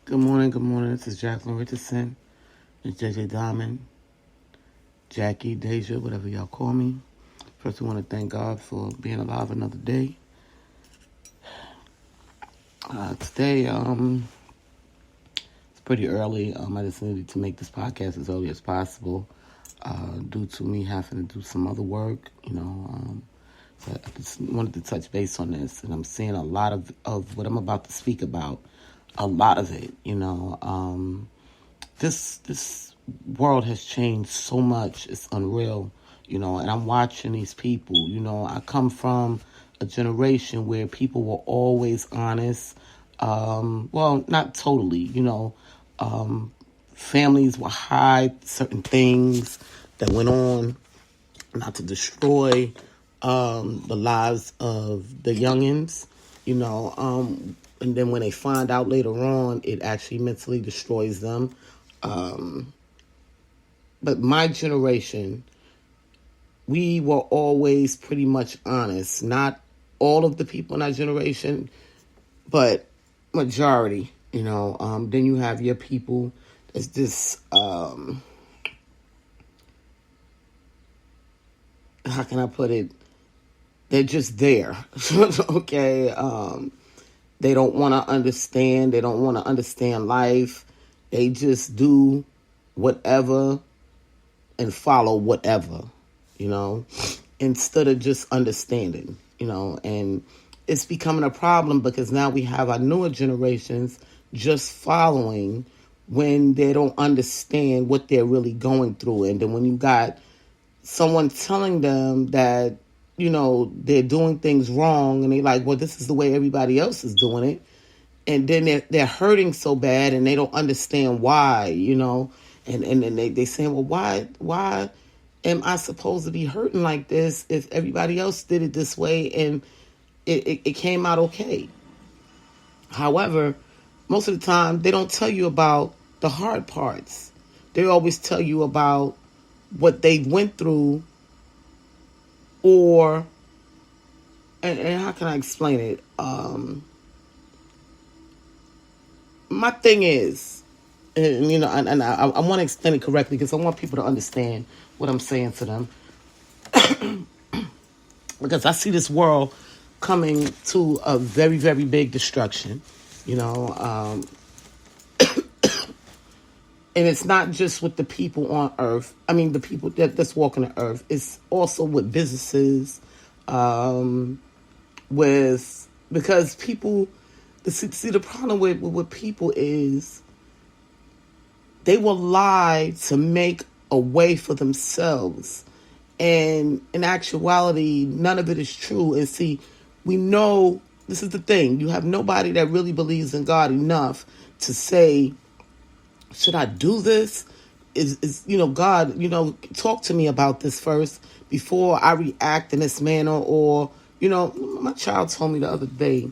Good morning, good morning. This is Jacqueline Richardson. It's JJ Diamond, Jackie, Deja, whatever y'all call me. First, we want to thank God for being alive another day. Today, it's pretty early. I just needed to make this podcast as early as possible due to me having to do some other work, So I just wanted to touch base on this, and I'm seeing a lot of what I'm about to speak about. A lot of it, This world has changed so much. It's unreal, And I'm watching these people. I come from a generation where people were always honest. Well, not totally. Families will hide certain things that went on, not to destroy the lives of the youngins, and then when they find out later on, it actually mentally destroys them. But my generation, we were always pretty much honest. Not all of the people in our generation, but majority, Then you have your people that's this, how can I put it? They're just there, okay? They don't want to understand. They don't want to understand life. They just do whatever and follow whatever, instead of just understanding, and it's becoming a problem because now we have our newer generations just following when they don't understand what they're really going through. And then when you got someone telling them that, they're doing things wrong, and they're like, well, this is the way everybody else is doing it. And then they're hurting so bad and they don't understand why, and then they saying, well, why am I supposed to be hurting like this if everybody else did it this way and it came out okay? However, most of the time they don't tell you about the hard parts. They always tell you about what they went through, or and how can I explain it? My thing is, and I want to explain it correctly because I want people to understand what I'm saying to them. Because I see this world coming to a very, very big destruction, and it's not just with the people on earth. I mean, the people that's walking the earth. It's also with businesses, because people. See, the problem with people is they will lie to make a way for themselves. And in actuality, none of it is true. And see, we know, this is the thing. You have nobody that really believes in God enough to say, should I do this? Is God, talk to me about this first before I react in this manner. Or, my child told me the other day,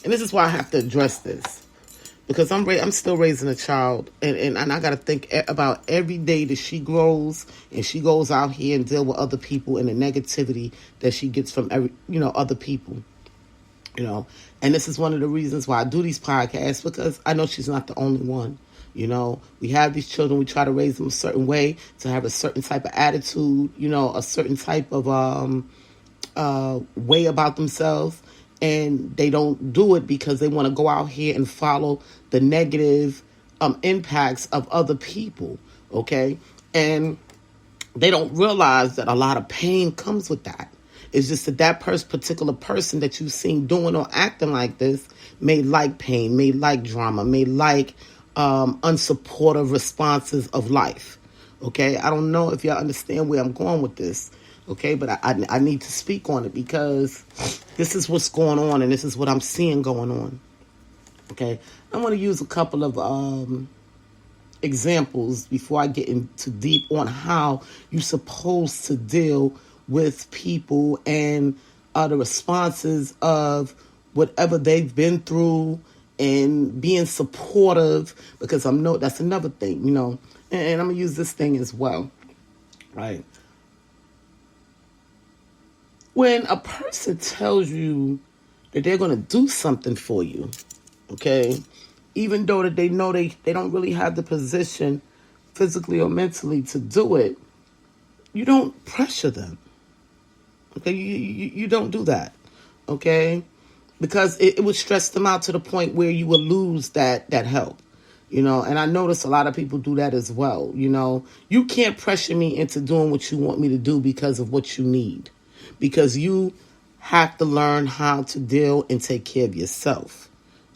and this is why I have to address this, because I'm still raising a child, and I got to think about every day that she grows and she goes out here and deal with other people and the negativity that she gets from other people, And this is one of the reasons why I do these podcasts, because I know she's not the only one. We have these children. We try to raise them a certain way, to have a certain type of attitude, a certain type of way about themselves. And they don't do it because they want to go out here and follow the negative impacts of other people, okay? And they don't realize that a lot of pain comes with that. It's just that particular person that you've seen doing or acting like this may like pain, may like drama, may like unsupportive responses of life, okay? I don't know if y'all understand where I'm going with this. Okay, but I need to speak on it because this is what's going on and this is what I'm seeing going on. Okay, I want to use a couple of examples before I get into deep on how you're supposed to deal with people and the responses of whatever they've been through, and being supportive, because that's another thing, and I'm going to use this thing as well, right? When a person tells you that they're going to do something for you, Okay? Even though that they know they don't really have the position physically or mentally to do it, you don't pressure them. Okay? You don't do that. Okay? Because it would stress them out to the point where you will lose that help. And I notice a lot of people do that as well. You can't pressure me into doing what you want me to do because of what you need. Because you have to learn how to deal and take care of yourself.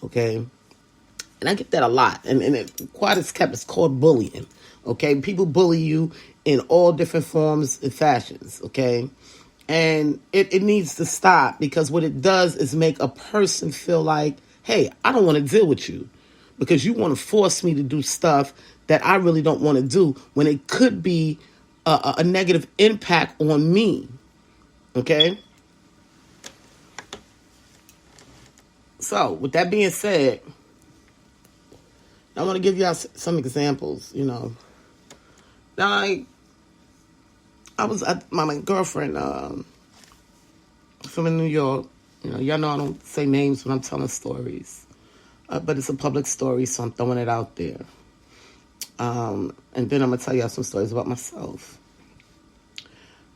Okay? And I get that a lot. And it, quite as kept, it's called bullying. Okay? People bully you in all different forms and fashions. Okay? And it needs to stop, because what it does is make a person feel like, hey, I don't want to deal with you because you want to force me to do stuff that I really don't want to do, when it could be a negative impact on me. Okay? So, with that being said, I want to give you some examples. Now, I was at my girlfriend from in New York. Y'all know I don't say names when I'm telling stories, but it's a public story, so I'm throwing it out there. And then I'm gonna tell y'all some stories about myself.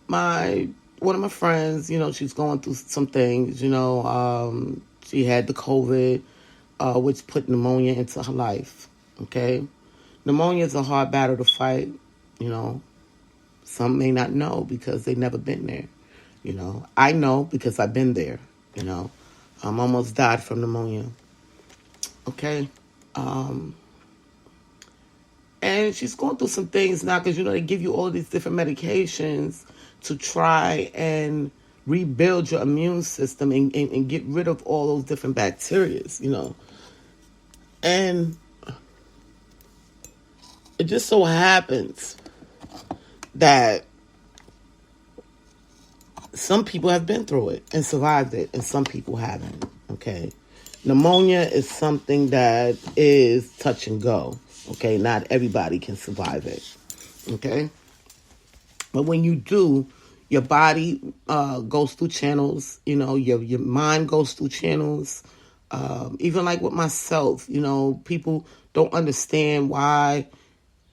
One of my friends, she's going through some things. She had the COVID, which put pneumonia into her life. Okay, pneumonia is a hard battle to fight. Some may not know because they've never been there. I know because I've been there. I'm almost died from pneumonia. Okay. And she's going through some things now because, they give you all these different medications to try and rebuild your immune system and get rid of all those different bacteria, And it just so happens that some people have been through it and survived it, and some people haven't. Okay. Pneumonia is something that is touch and go. Okay. Not everybody can survive it. Okay. But when you do, your body goes through channels. Your mind goes through channels. Even like with myself, people don't understand why,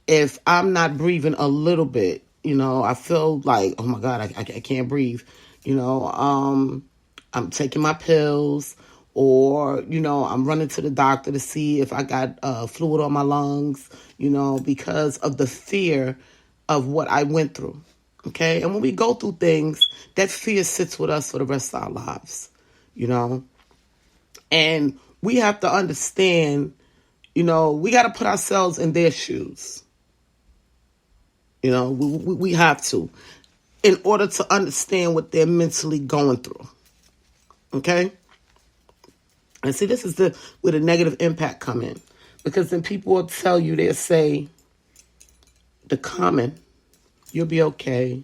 if I'm not breathing a little bit, I feel like, oh my God, I can't breathe. I'm taking my pills, or, I'm running to the doctor to see if I got fluid on my lungs, because of the fear of what I went through. Okay. And when we go through things, that fear sits with us for the rest of our lives, and we have to understand, we got to put ourselves in their shoes. We have to, in order to understand what they're mentally going through. Okay? And see, this is where the negative impact come in. Because then people will tell you, they'll say, the common, you'll be okay.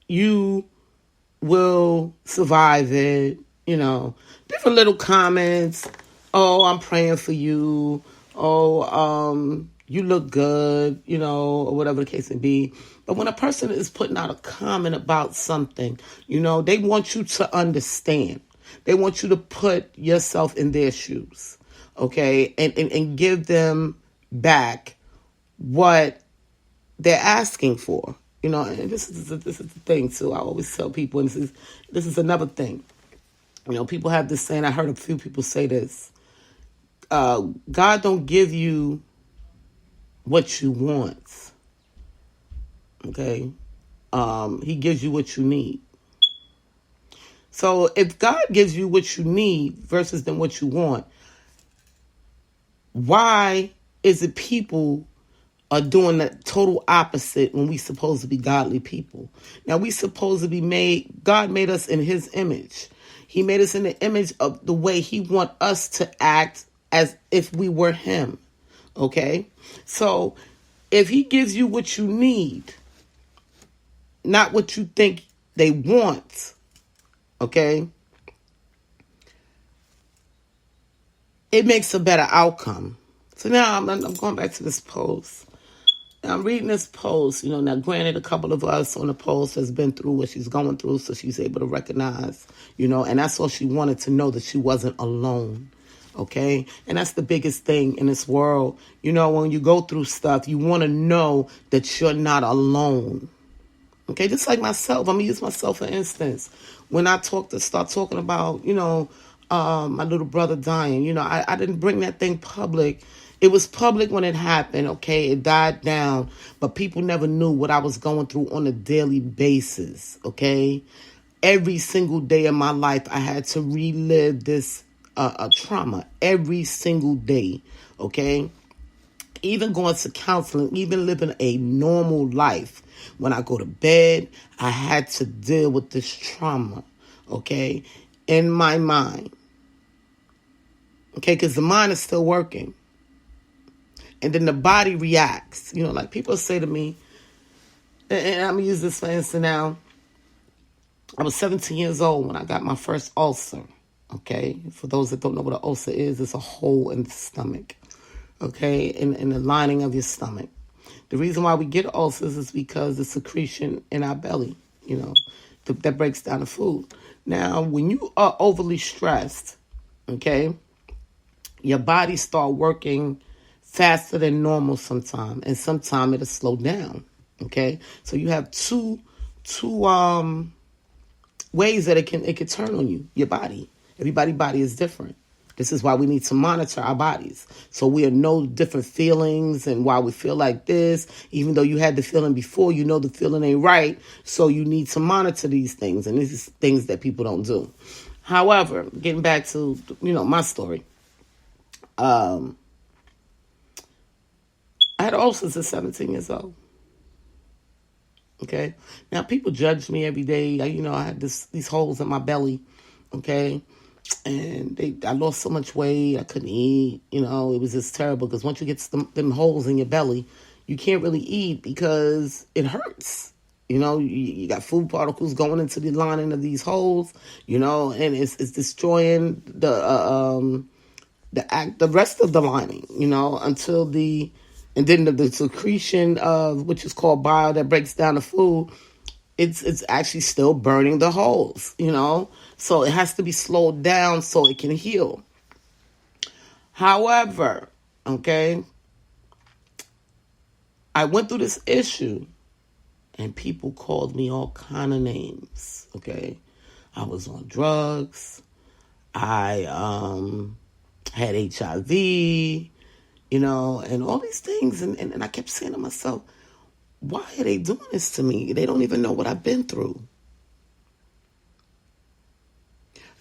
You will survive it. Different little comments. Oh, I'm praying for you. Oh, you look good, or whatever the case may be. But when a person is putting out a comment about something, they want you to understand. They want you to put yourself in their shoes, okay? And give them back what they're asking for. And this is the thing, too. I always tell people, and this is another thing. People have this saying, I heard a few people say this. God don't give you what you want. Okay? He gives you what you need. So if God gives you what you need versus than what you want, why is it people are doing the total opposite when we supposed to be godly people? Now, we supposed to be God made us in his image. He made us in the image of the way he want us to act as if we were him. Okay? So if he gives you what you need, not what you think they want, okay, it makes a better outcome. So now I'm going back to this post. I'm reading this post, now granted a couple of us on the post has been through what she's going through, so she's able to recognize, and that's all she wanted to know, that she wasn't alone. Okay? And that's the biggest thing in this world. When you go through stuff, you want to know that you're not alone. Okay? Just like myself. I'm going to use myself for instance. When I start talking about, my little brother dying, I didn't bring that thing public. It was public when it happened, okay? It died down, but people never knew what I was going through on a daily basis, okay? Every single day of my life, I had to relive this trauma every single day, okay? Even going to counseling, even living a normal life. When I go to bed, I had to deal with this trauma, okay? In my mind, okay? Because the mind is still working. And then the body reacts. Like people say to me, and I'm going to use this for instance now. I was 17 years old when I got my first ulcer. Okay? For those that don't know what an ulcer is, it's a hole in the stomach. Okay? In the lining of your stomach. The reason why we get ulcers is because the secretion in our belly, that breaks down the food. Now, when you are overly stressed, okay, your body start working faster than normal sometimes, and sometimes it'll slow down. Okay, so you have two ways that it can turn on you. Your body. Everybody's body is different. This is why we need to monitor our bodies, so we'll know different feelings and why we feel like this. Even though you had the feeling before, the feeling ain't right, so you need to monitor these things, and these is things that people don't do. However, getting back to my story. I had ulcers at 17 years old. Okay? Now, people judge me every day. I had these holes in my belly. Okay? And I lost so much weight. I couldn't eat. It was just terrible because once you get them holes in your belly, you can't really eat because it hurts. You got food particles going into the lining of these holes, and it's destroying the rest of the lining, until and then the secretion of, which is called bile, that breaks down the food, it's actually still burning the holes, So it has to be slowed down so it can heal. However, okay, I went through this issue and people called me all kind of names, okay? I was on drugs. I had HIV, and all these things. And I kept saying to myself, why are they doing this to me? They don't even know what I've been through.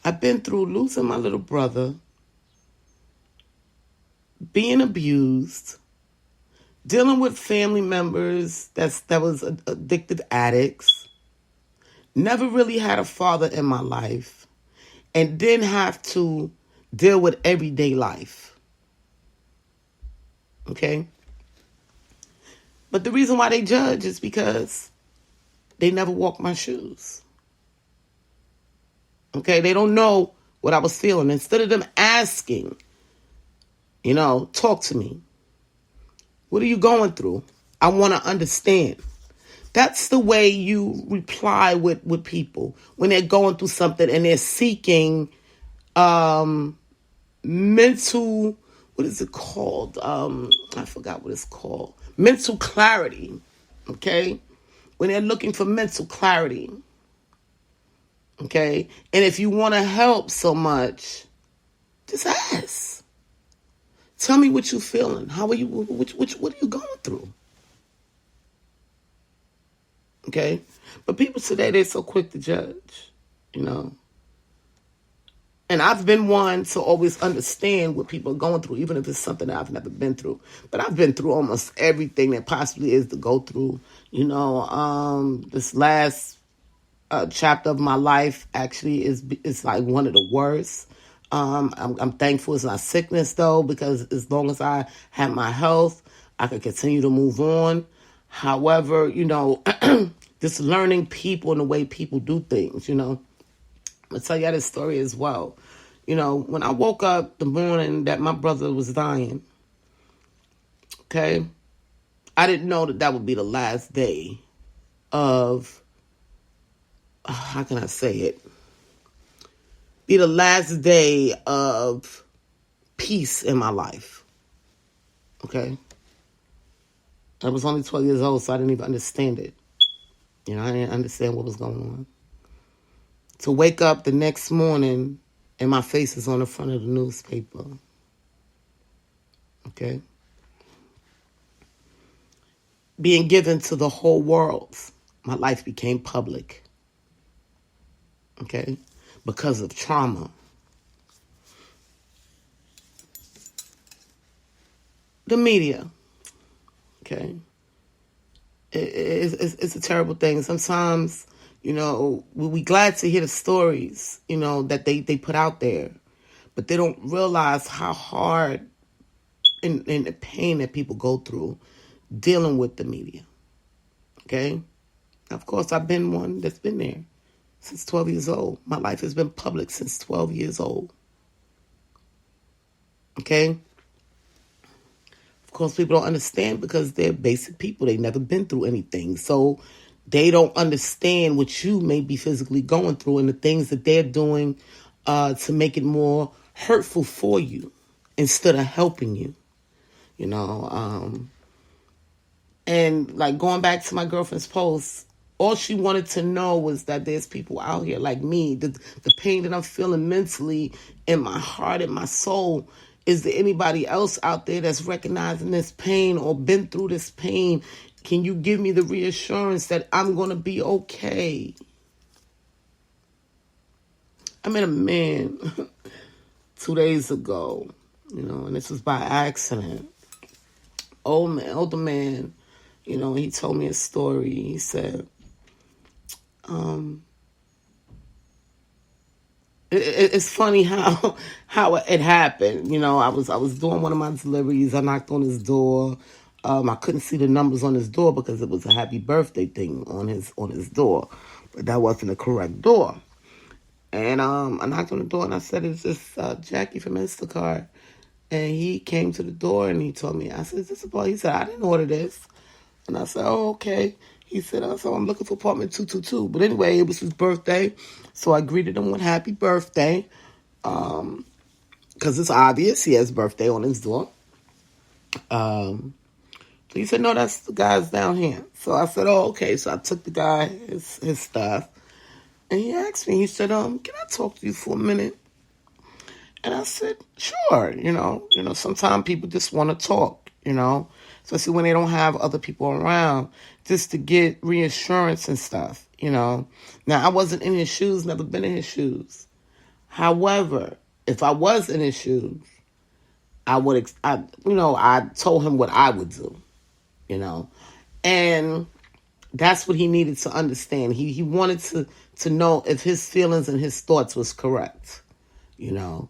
I've been through losing my little brother, being abused, dealing with family members that was addicted addicts, never really had a father in my life, and then have to deal with everyday life. Okay? But the reason why they judge is because they never walked my shoes. Okay? They don't know what I was feeling. Instead of them asking, talk to me. What are you going through? I want to understand. That's the way you reply with people when they're going through something and they're seeking mental, what is it called? I forgot what it's called. Mental clarity, okay? When they're looking for mental clarity, okay? And if you want to help so much, just ask. Tell me what you're feeling. How are you? What are you going through? Okay? But people today, they're so quick to judge, And I've been one to always understand what people are going through, even if it's something that I've never been through. But I've been through almost everything that possibly is to go through. This last chapter of my life actually is like one of the worst. I'm thankful it's not sickness, though, because as long as I have my health, I can continue to move on. However, just learning people and the way people do things, I'll tell you this story as well. When I woke up the morning that my brother was dying, okay, I didn't know that that would be the last day of, how can I say it? Be the last day of peace in my life. Okay? I was only 12 years old, so I didn't even understand it. I didn't understand what was going on. To wake up the next morning and my face is on the front of the newspaper. Okay? Being given to the whole world. My life became public. Okay? Because of trauma. The media. Okay? It's a terrible thing. Sometimes, we glad to hear the stories, that they put out there. But they don't realize how hard and the pain that people go through dealing with the media. Okay? Of course, I've been one that's been there since 12 years old. My life has been public since 12 years old. Okay? Of course, people don't understand because they're basic people. They've never been through anything. So they don't understand what you may be physically going through and the things that they're doing to make it more hurtful for you instead of helping you. And like going back to my girlfriend's post, all she wanted to know was that there's people out here like me. The pain that I'm feeling mentally in my heart and my soul. Is there anybody else out there that's recognizing this pain or been through this pain? Can you give me the reassurance that I'm going to be okay? I met a man 2 days ago, and this was by accident. Older man, he told me a story. He said, it's funny how it happened. I was doing one of my deliveries. I knocked on his door. I couldn't see the numbers on his door because it was a happy birthday thing on his door, but that wasn't the correct door. And I knocked on the door and I said, "Is this Jackie from Instacart?" And he came to the door and he told me, I said, "Is this a boy?" He said, "I didn't order this." And I said, "Oh, okay." He said, "So I'm looking for apartment 222. But anyway, it was his birthday. So I greeted him with happy birthday. Because it's obvious he has birthday on his door. So he said, "No, that's the guy's down here." So I said, "Oh, okay." So I took the guy his stuff. And he asked me, he said, "Can I talk to you for a minute?" And I said, "Sure." Sometimes people just want to talk, especially when they don't have other people around, just to get reassurance and stuff, Now, I wasn't in his shoes, never been in his shoes. However, if I was in his shoes, I told him what I would do, And that's what he needed to understand. He wanted to know if his feelings and his thoughts was correct, And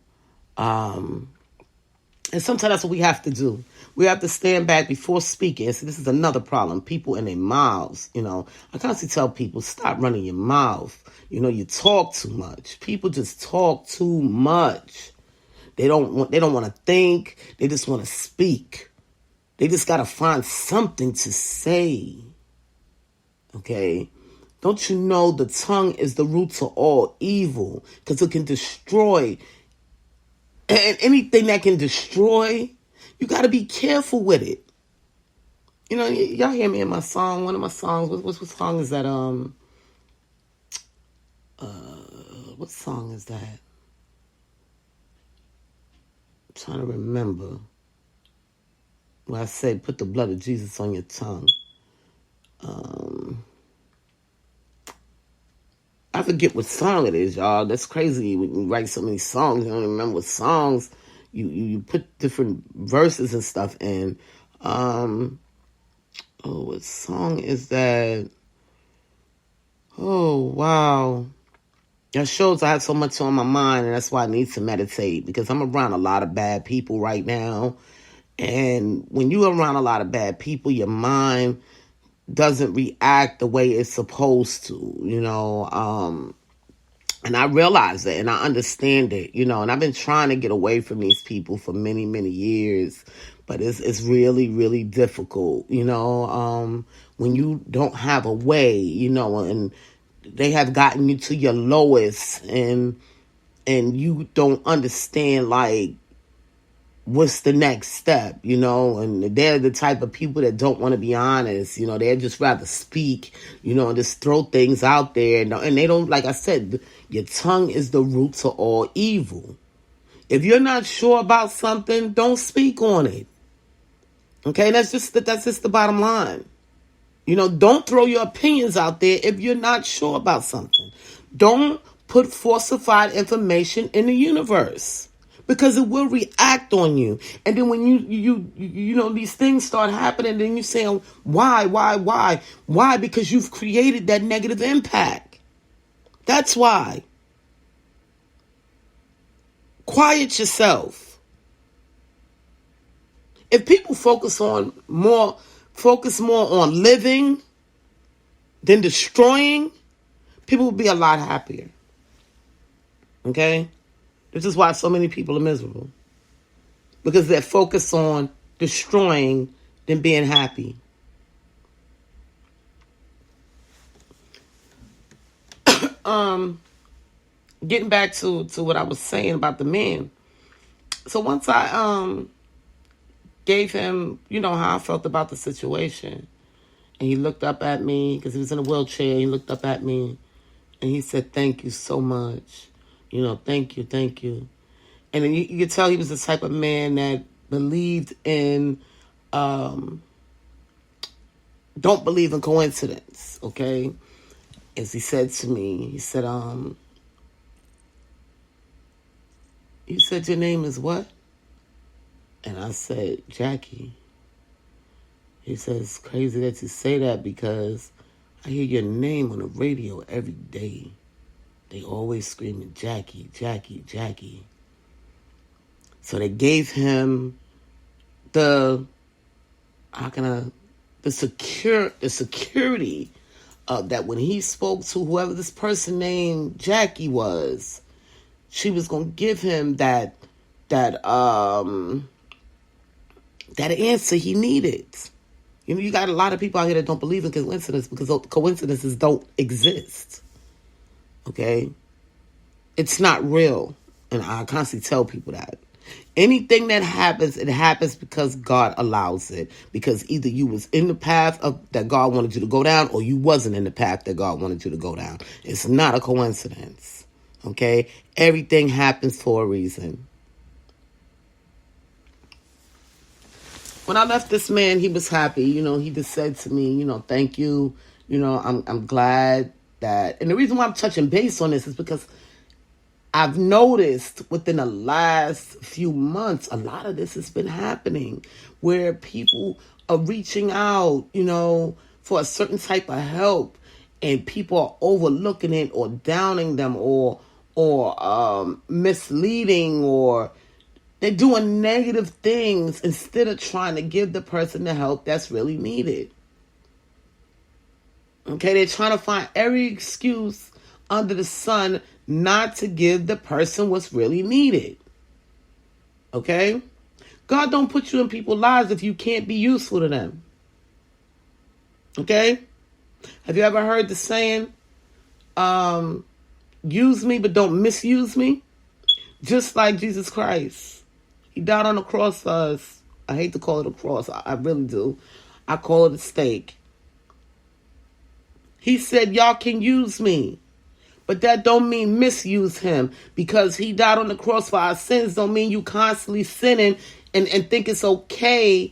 sometimes that's what we have to do. We have to stand back before speaking. So this is another problem. People in their mouths, I constantly tell people, stop running your mouth. You talk too much. People just talk too much. They don't want to think. They just want to speak. They just got to find something to say. Okay? Don't you know the tongue is the root to all evil? Because it can destroy. And anything that can destroy, you got to be careful with it. Y'all hear me in my song, one of my songs. What song is that? What song is that? I'm trying to remember. Where I say, put the blood of Jesus on your tongue. I forget what song it is, y'all. That's crazy. When you write so many songs, you don't even remember what songs. You put different verses and stuff in. What song is that? Oh, wow. That shows I have so much on my mind, and that's why I need to meditate, because I'm around a lot of bad people right now. And when you're around a lot of bad people, your mind doesn't react the way it's supposed to, and I realize it and I understand it, and I've been trying to get away from these people for many, many years, But it's really, really difficult, when you don't have a way, and they have gotten you to your lowest, and you don't understand, like, what's the next step, and they're the type of people that don't want to be honest, they'd just rather speak, and just throw things out there, and they don't, like I said, your tongue is the root to all evil. If you're not sure about something, don't speak on it. Okay, that's just the bottom line. Don't throw your opinions out there if you're not sure about something. Don't put falsified information in the universe, because it will react on you. And then when you these things start happening, then you say, why? Why? Because you've created that negative impact. That's why. Quiet yourself. If people focus more on living than destroying, people will be a lot happier. Okay? This is why so many people are miserable. Because they're focused on destroying than being happy. Getting back to what I was saying about the man. So once I gave him, how I felt about the situation. And he looked up at me, because he was in a wheelchair. He looked up at me and he said, "Thank you so much. Thank you. And then you could tell he was the type of man that believed in, don't believe in coincidence, okay? As he said to me, he said, "You said your name is what?" And I said, "Jackie." He says, "Crazy that you say that, because I hear your name on the radio every day. They always screaming, 'Jackie, Jackie, Jackie.'" So they gave him the security that when he spoke to whoever this person named Jackie was, she was going to give him that answer he needed. You got a lot of people out here that don't believe in coincidence, because coincidences don't exist. Okay? It's not real. And I constantly tell people that. Anything that happens, it happens because God allows it. Because either you was in the path that God wanted you to go down, or you wasn't in the path that God wanted you to go down. It's not a coincidence. Okay? Everything happens for a reason. When I left this man, he was happy. He just said to me, "Thank you. I'm glad that..." And the reason why I'm touching base on this is because I've noticed within the last few months, a lot of this has been happening, where people are reaching out, for a certain type of help, and people are overlooking it or downing them or misleading, or they're doing negative things instead of trying to give the person the help that's really needed. Okay, they're trying to find every excuse under the sun not to give the person what's really needed. Okay? God don't put you in people's lives if you can't be useful to them. Okay? Have you ever heard the saying, use me but don't misuse me? Just like Jesus Christ. He died on the cross for us. I hate to call it a cross. I really do. I call it a stake. He said, y'all can use me. But that don't mean misuse him. Because he died on the cross for our sins don't mean you constantly sinning and think it's okay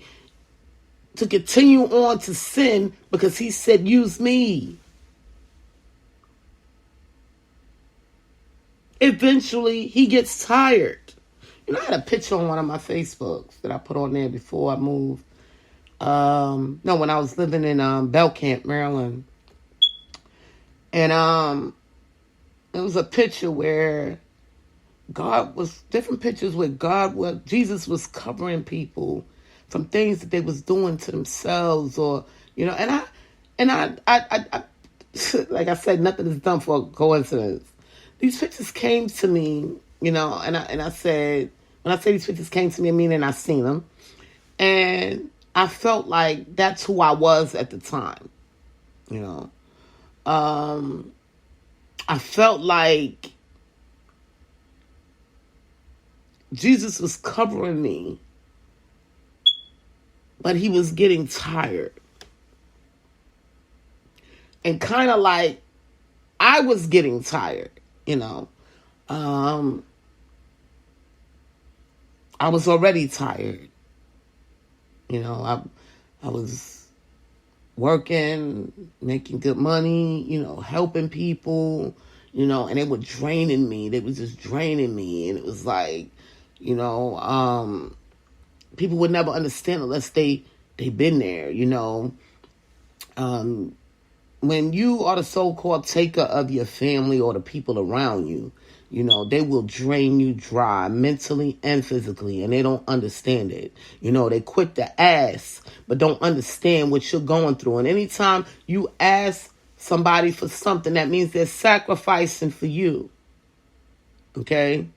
to continue on to sin because he said, use me. Eventually, he gets tired. I had a picture on one of my Facebooks that I put on there before I moved. When I was living in Belcamp, Maryland. And it was a picture where Jesus was covering people from things that they was doing to themselves, or, and I like I said, nothing is done for a coincidence. These pictures came to me, and I said, when I say these pictures came to me, I mean, and I seen them. And I felt like that's who I was at the time, you know. I felt like Jesus was covering me, but he was getting tired. And kind of like I was getting tired, you know. I was already tired. You know, I was working, making good money, you know, helping people, you know, and they were draining me. They were just draining me. And it was like, you know, people would never understand unless they've been there, you know. When you are the so-called taker of your family or the people around you, you know, they will drain you dry mentally and physically, and they don't understand it. You know, they quick to ask, but don't understand what you're going through. And anytime you ask somebody for something, that means they're sacrificing for you. Okay?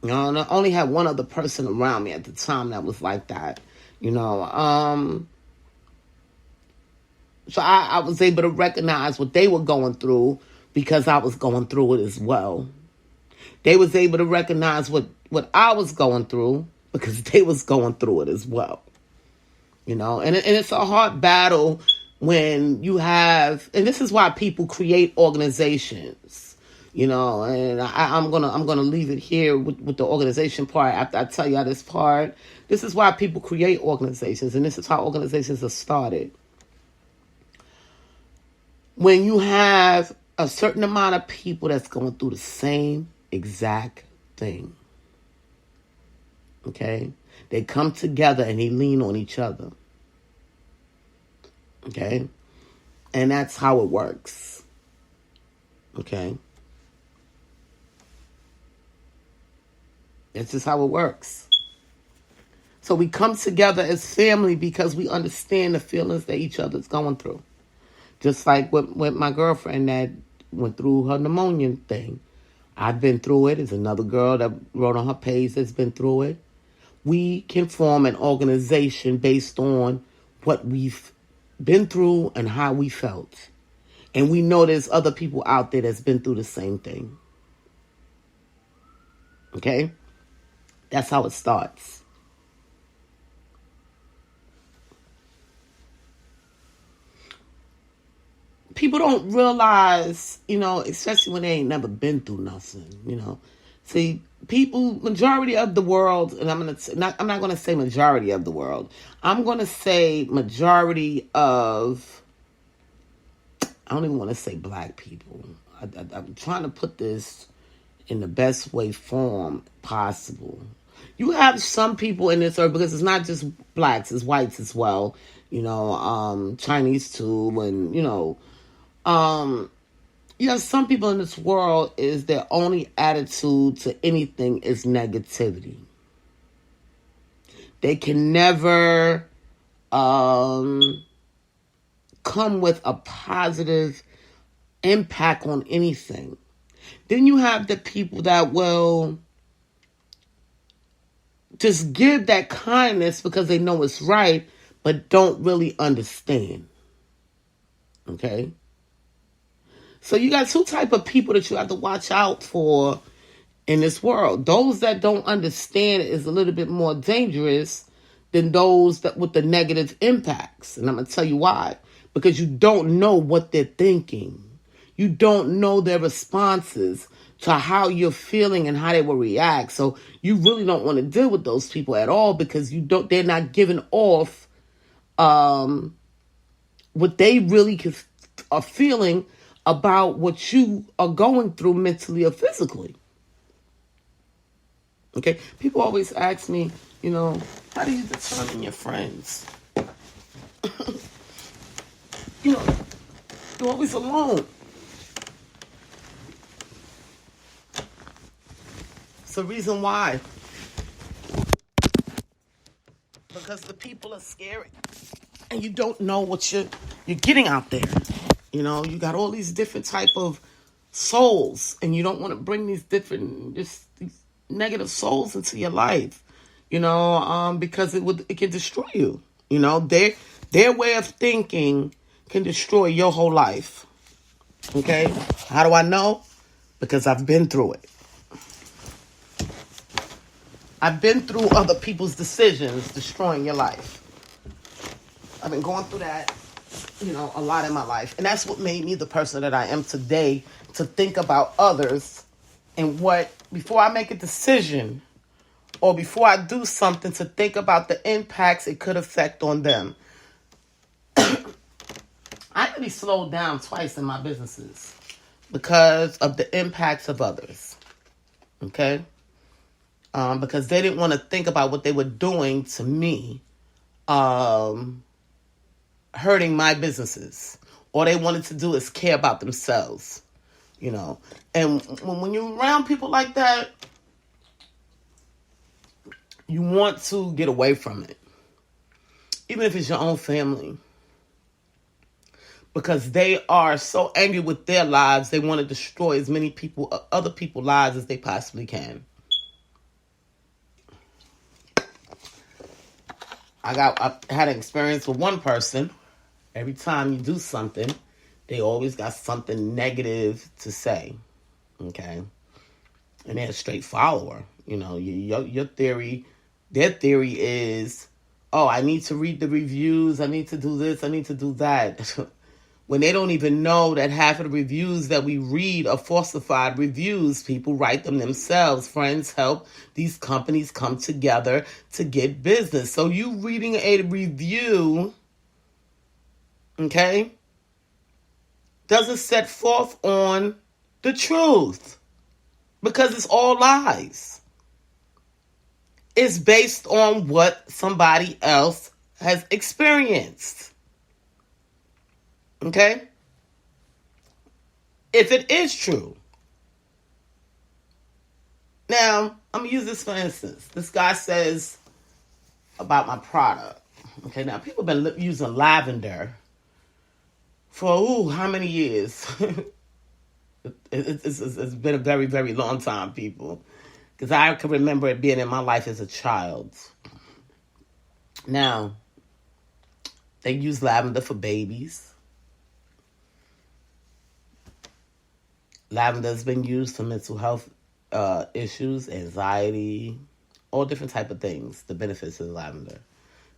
You know, and I only had one other person around me at the time that was like that. You know, so I was able to recognize what they were going through because I was going through it as well. They was able to recognize what I was going through because they was going through it as well. You know, and it's a hard battle when you have, and this is why people create organizations. You know, and I'm gonna leave it here with the organization part after I tell you this part. This is why people create organizations, and this is how organizations are started. When you have a certain amount of people that's going through the same exact thing, okay? They come together and they lean on each other, okay? And that's how it works, okay? That's just how it works. So we come together as family because we understand the feelings that each other's going through. Just like with my girlfriend that went through her pneumonia thing. I've been through it. There's another girl that wrote on her page that's been through it. We can form an organization based on what we've been through and how we felt. And we know there's other people out there that's been through the same thing. Okay? That's how it starts. People don't realize, you know, especially when they ain't never been through nothing, you know. See, people, majority of the world, and I'm not gonna say majority of the world. I'm gonna say majority of, I don't even want to say black people. I'm trying to put this in the best way form possible. You have some people in this earth, because it's not just blacks, it's whites as well, you know, Chinese too, and, you know, you have some people in this world is their only attitude to anything is negativity. They can never come with a positive impact on anything. Then you have the people that will just give that kindness because they know it's right, but don't really understand. Okay? So you got two type of people that you have to watch out for in this world. Those that don't understand is a little bit more dangerous than those that with the negative impacts. And I'm going to tell you why. Because you don't know what they're thinking. You don't know their responses to how you're feeling and how they will react. So you really don't want to deal with those people at all because they're not giving off what they really are feeling about what you are going through mentally or physically. Okay? People always ask me, you know, how do you determine your friends? You know, you're always alone. It's the reason why. Because the people are scary. And you don't know what you're getting out there. You know, you got all these different type of souls, and you don't want to bring these different, these negative souls into your life. because it can destroy you. Their way of thinking can destroy your whole life. Okay? How do I know? Because I've been through it. I've been through other people's decisions destroying your life. I've been going through that, a lot in my life. And that's what made me the person that I am today, to think about others and before I make a decision or before I do something, to think about the impacts it could affect on them. I really slowed down twice in my businesses because of the impacts of others. Okay? Because they didn't want to think about what they were doing to me, hurting my businesses. All they wanted to do is care about themselves, And when you're around people like that, you want to get away from it. Even if it's your own family. Because they are so angry with their lives, they want to destroy as many other people's lives as they possibly can. I had an experience with one person. Every time you do something, they always got something negative to say. Okay? And they're a straight follower. Your theory, their theory is, oh, I need to read the reviews. I need to do this. I need to do that. When they don't even know that half of the reviews that we read are falsified reviews. People write them themselves. Friends help these companies come together to get business. So you reading a review, okay, doesn't set forth on the truth. Because it's all lies. It's based on what somebody else has experienced. Okay? If it is true. Now, I'm going to use this for instance. This guy says about my product. Okay, now people have been using lavender for, how many years? It's been a very, very long time, people. Because I can remember it being in my life as a child. Now, they use lavender for babies. Lavender has been used for mental health issues, anxiety, all different type of things, the benefits of lavender.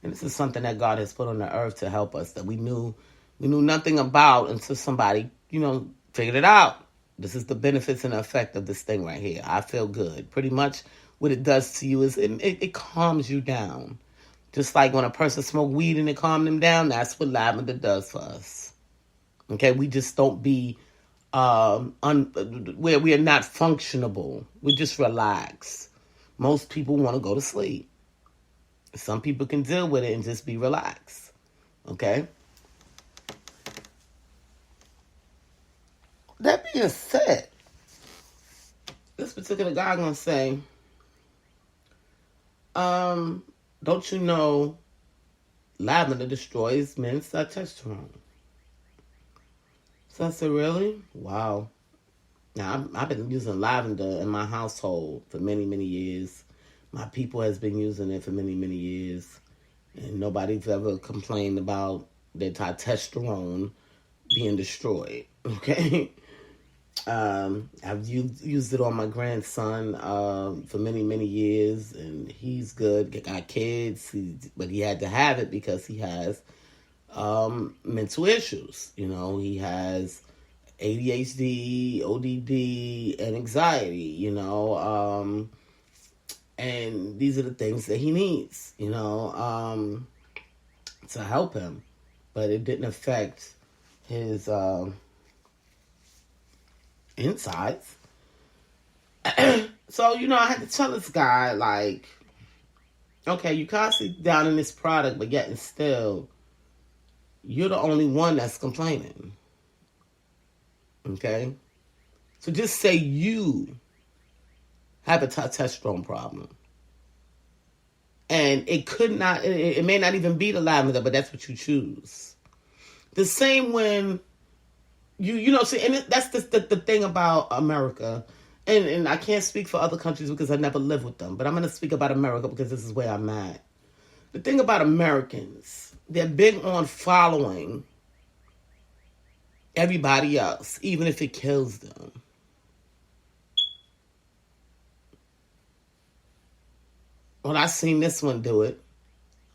And this is something that God has put on the earth to help us that we knew nothing about until somebody, figured it out. This is the benefits and the effect of this thing right here. I feel good. Pretty much what it does to you is it calms you down. Just like when a person smokes weed and it calms them down, that's what lavender does for us. Okay, we just don't be where we are not functionable. We just relax. Most people want to go to sleep. Some people can deal with it and just be relaxed. Okay? That being said, this particular guy gonna say, don't you know lavender destroys men's testosterone? So I said, really? Wow. Now, I've been using lavender in my household for many, many years. My people has been using it for many, many years. And nobody's ever complained about their testosterone being destroyed. Okay? I've used it on my grandson for many, many years. And he's good. Got kids. But he had to have it because he has mental issues. He has ADHD, ODD, and anxiety, and these are the things that he needs, to help him. But it didn't affect his insides. So, I had to tell this guy, like, okay, you constantly down in this product, but yet and still, you're the only one that's complaining. Okay? So just say you have a testosterone problem. And it may not even be the lavender, but that's what you choose. The same when see, and that's the thing about America and I can't speak for other countries because I never lived with them, but I'm going to speak about America because this is where I'm at. The thing about Americans, they're big on following everybody else, even if it kills them. Well, I seen this one do it.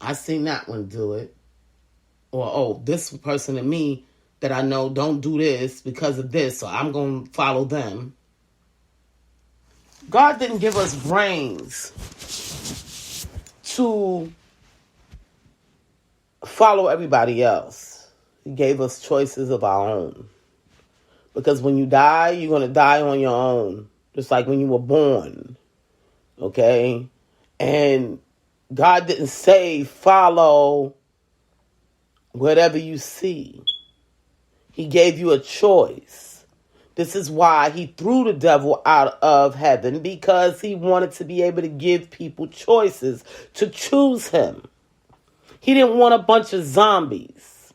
I seen that one do it. Or, oh, this person and me that I know don't do this because of this, so I'm going to follow them. God didn't give us brains to follow everybody else. He gave us choices of our own. Because when you die, you're going to die on your own. Just like when you were born. Okay? And God didn't say follow whatever you see. He gave you a choice. This is why he threw the devil out of heaven, because he wanted to be able to give people choices to choose him. He didn't want a bunch of zombies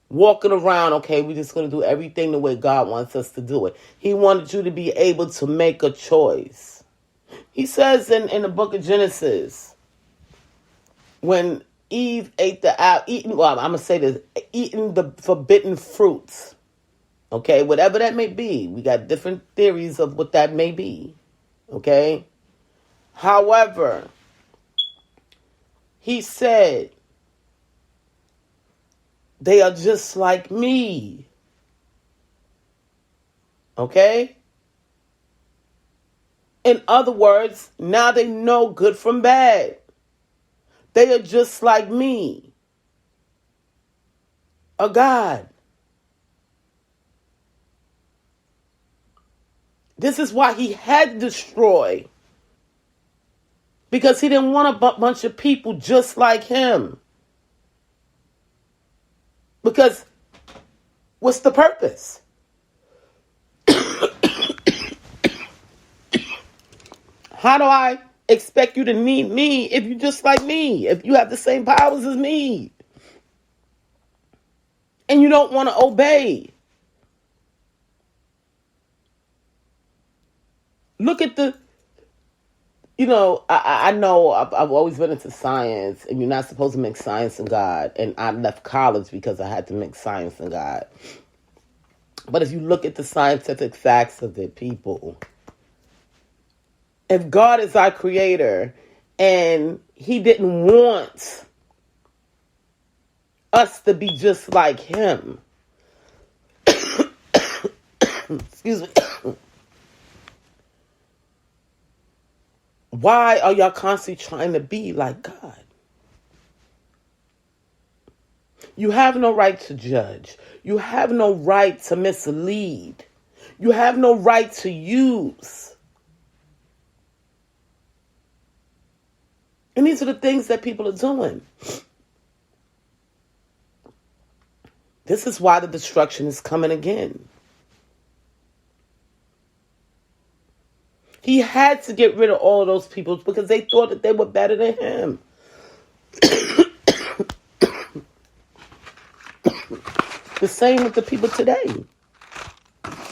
walking around, okay, we're just going to do everything the way God wants us to do it. He wanted you to be able to make a choice. He says in the book of Genesis, when Eve ate the apple, well, I'm going to say this, eating the forbidden fruits. Okay, whatever that may be. We got different theories of what that may be. Okay? However, he said, they are just like me. Okay? In other words, now they know good from bad. They are just like me. A God. This is why he had to destroy. Because he didn't want a bunch of people just like him. Because what's the purpose? How do I expect you to need me if you're just like me? If you have the same powers as me? And you don't want to obey. Look at the, I know I've always been into science, and you're not supposed to mix science and God. And I left college because I had to mix science and God. But if you look at the scientific facts of it, people, if God is our creator and he didn't want us to be just like him, excuse me, why are y'all constantly trying to be like God? You have no right to judge. You have no right to mislead. You have no right to use. And these are the things that people are doing. This is why the destruction is coming again. He had to get rid of all of those people because they thought that they were better than him. The same with the people today.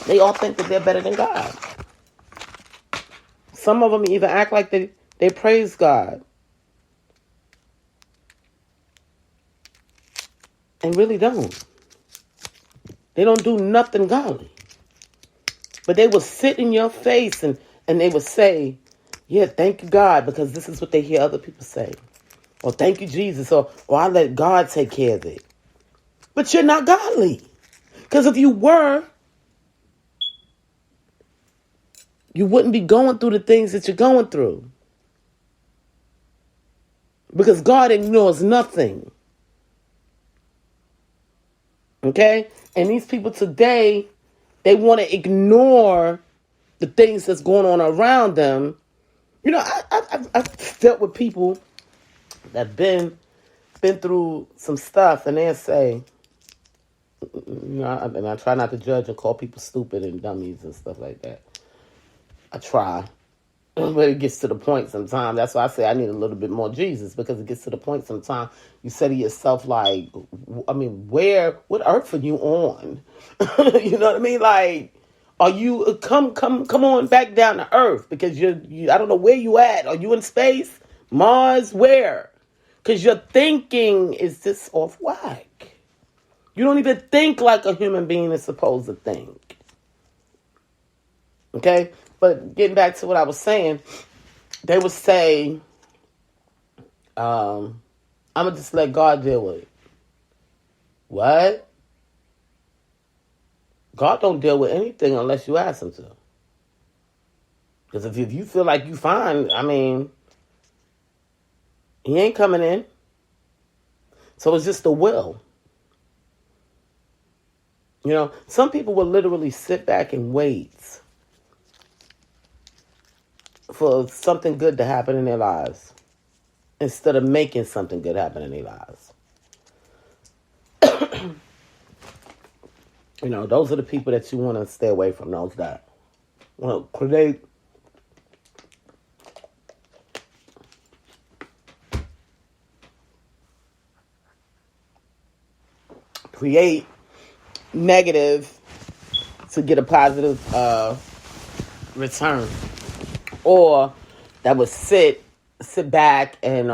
They all think that they're better than God. Some of them even act like they praise God. And really don't. They don't do nothing godly. But they will sit in your face and they will say, yeah, thank you, God, because this is what they hear other people say. Or thank you, Jesus, or I let God take care of it. But you're not godly. Because if you were, you wouldn't be going through the things that you're going through. Because God ignores nothing. Okay? And these people today, they want to ignore the things that's going on around them. I've dealt with people that been through some stuff, and they'll say, and I try not to judge and call people stupid and dummies and stuff like that. I try. But it gets to the point sometimes. That's why I say I need a little bit more Jesus, because it gets to the point sometimes you say to yourself, like, what earth are you on? You know what I mean? Like, Are you come on back down to Earth? Because I don't know where you at. Are you in space? Mars? Where? Because your thinking is just off whack. You don't even think like a human being is supposed to think. Okay? But getting back to what I was saying, they would say, I'm going to just let God deal with it. What? God don't deal with anything unless you ask him to. Because if you feel like you fine, I mean, he ain't coming in. So it's just the will. You know, some people will literally sit back and wait for something good to happen in their lives instead of making something good happen in their lives. You know, those are the people that you want to stay away from. Those that want to create negative to get a positive return, or that would sit back and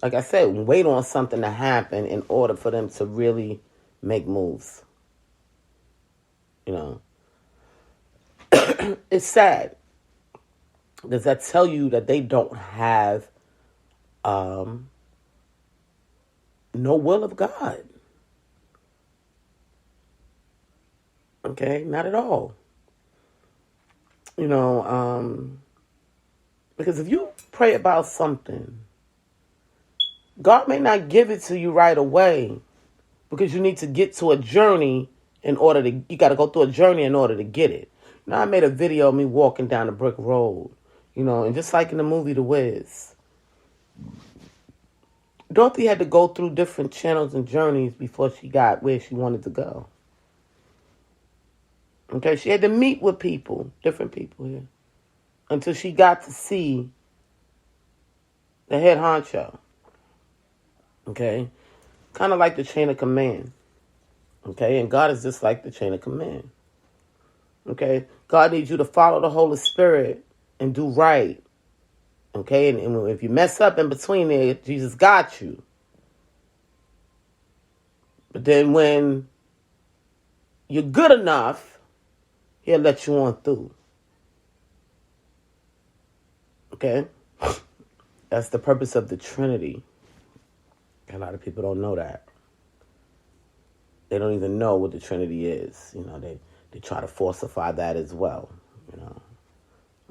like I said, wait on something to happen in order for them to really make moves. You know, it's sad. Does that tell you that they don't have no will of God? Okay, not at all. You know, because if you pray about something, God may not give it to you right away because you need to get to a journey you got to go through a journey in order to get it. Now, I made a video of me walking down a brick road, you know, and just like in the movie The Wiz, Dorothy had to go through different channels and journeys before she got where she wanted to go. Okay, she had to meet with people, different people here, until she got to see the head honcho. Okay, kind of like the chain of command. Okay, and God is just like the chain of command. Okay, God needs you to follow the Holy Spirit and do right. Okay, and if you mess up in between there, Jesus got you. But then when you're good enough, he'll let you on through. Okay, that's the purpose of the Trinity. A lot of people don't know that. They don't even know what the Trinity is. You know, they try to falsify that as well, you know.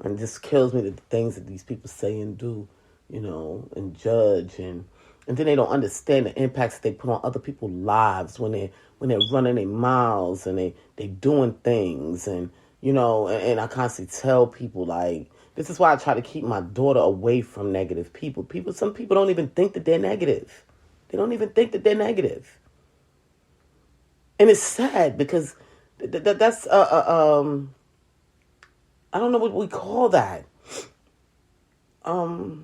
And it just kills me the things that these people say and do, you know, and judge. And then they don't understand the impacts that they put on other people's lives when they're running their mouths and they doing things. And, you know, and I constantly tell people, like, this is why I try to keep my daughter away from negative people. Some people don't even think that they're negative. They don't even think that they're negative. And it's sad because that's I don't know what we call that. I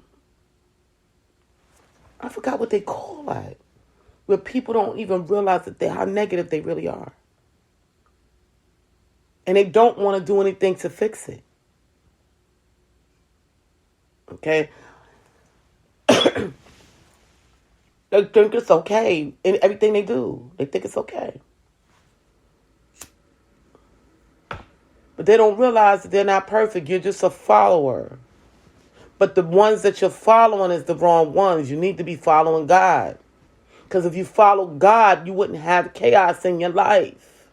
forgot what they call that. Where people don't even realize how negative they really are. And they don't want to do anything to fix it. Okay? They think it's okay in everything they do. They think it's okay. But they don't realize that they're not perfect. You're just a follower. But the ones that you're following is the wrong ones. You need to be following God. Because if you follow God, you wouldn't have chaos in your life.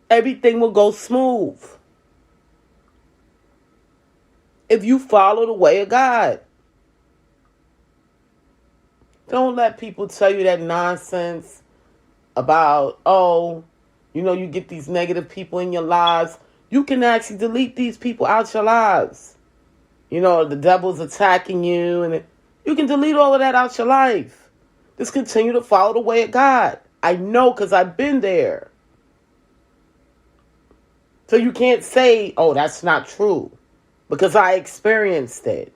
Everything will go smooth. If you follow the way of God. Don't let people tell you that nonsense about, you know, you get these negative people in your lives. You can actually delete these people out your lives. You know, the devil's attacking you, and you can delete all of that out your life. Just continue to follow the way of God. I know because I've been there. So you can't say, that's not true, because I experienced it.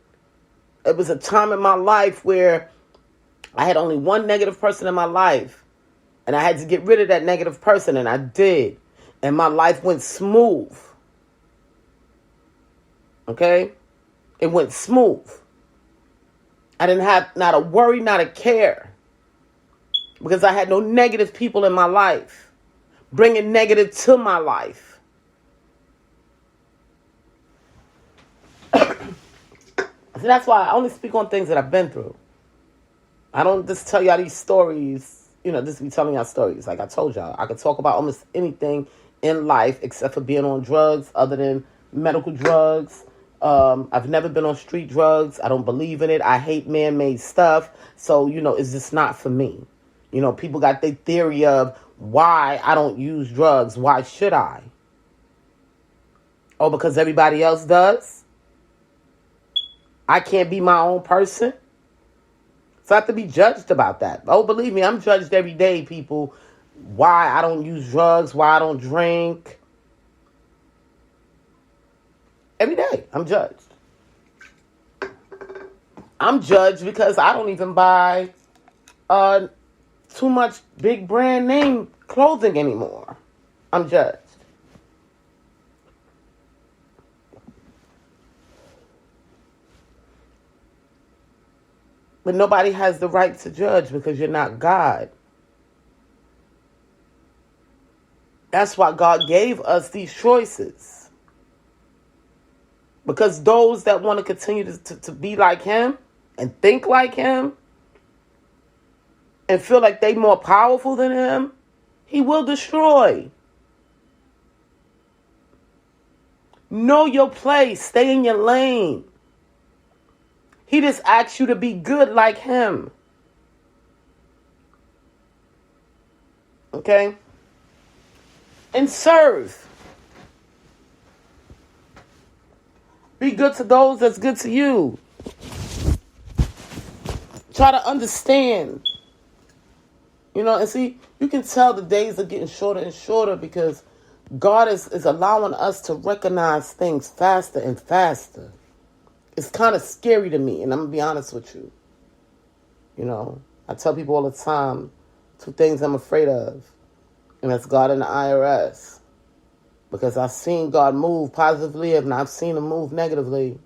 It was a time in my life where I had only one negative person in my life. And I had to get rid of that negative person, and I did. And my life went smooth. Okay? It went smooth. I didn't have not a worry, not a care. Because I had no negative people in my life bringing negative to my life. So that's why I only speak on things that I've been through. I don't just tell y'all these stories, just be telling y'all stories. Like I told y'all, I could talk about almost anything in life except for being on drugs, other than medical drugs. I've never been on street drugs. I don't believe in it. I hate man-made stuff. So, it's just not for me. People got their theory of why I don't use drugs. Why should I? Oh, because everybody else does? I can't be my own person? So I have to be judged about that. Oh, believe me, I'm judged every day, people. Why I don't use drugs, why I don't drink. Every day, I'm judged. I'm judged because I don't even buy too much big brand name clothing anymore. I'm judged. But nobody has the right to judge because you're not God. That's why God gave us these choices. Because those that want to continue to be like him and think like him and feel like they're more powerful than him, he will destroy. Know your place. Stay in your lane. He just asks you to be good like him. Okay? And serve. Be good to those that's good to you. Try to understand. And see, you can tell the days are getting shorter and shorter because God is allowing us to recognize things faster and faster. It's kind of scary to me, and I'm going to be honest with you. I tell people all the time, 2 things I'm afraid of, and that's God and the IRS. Because I've seen God move positively, and I've seen him move negatively.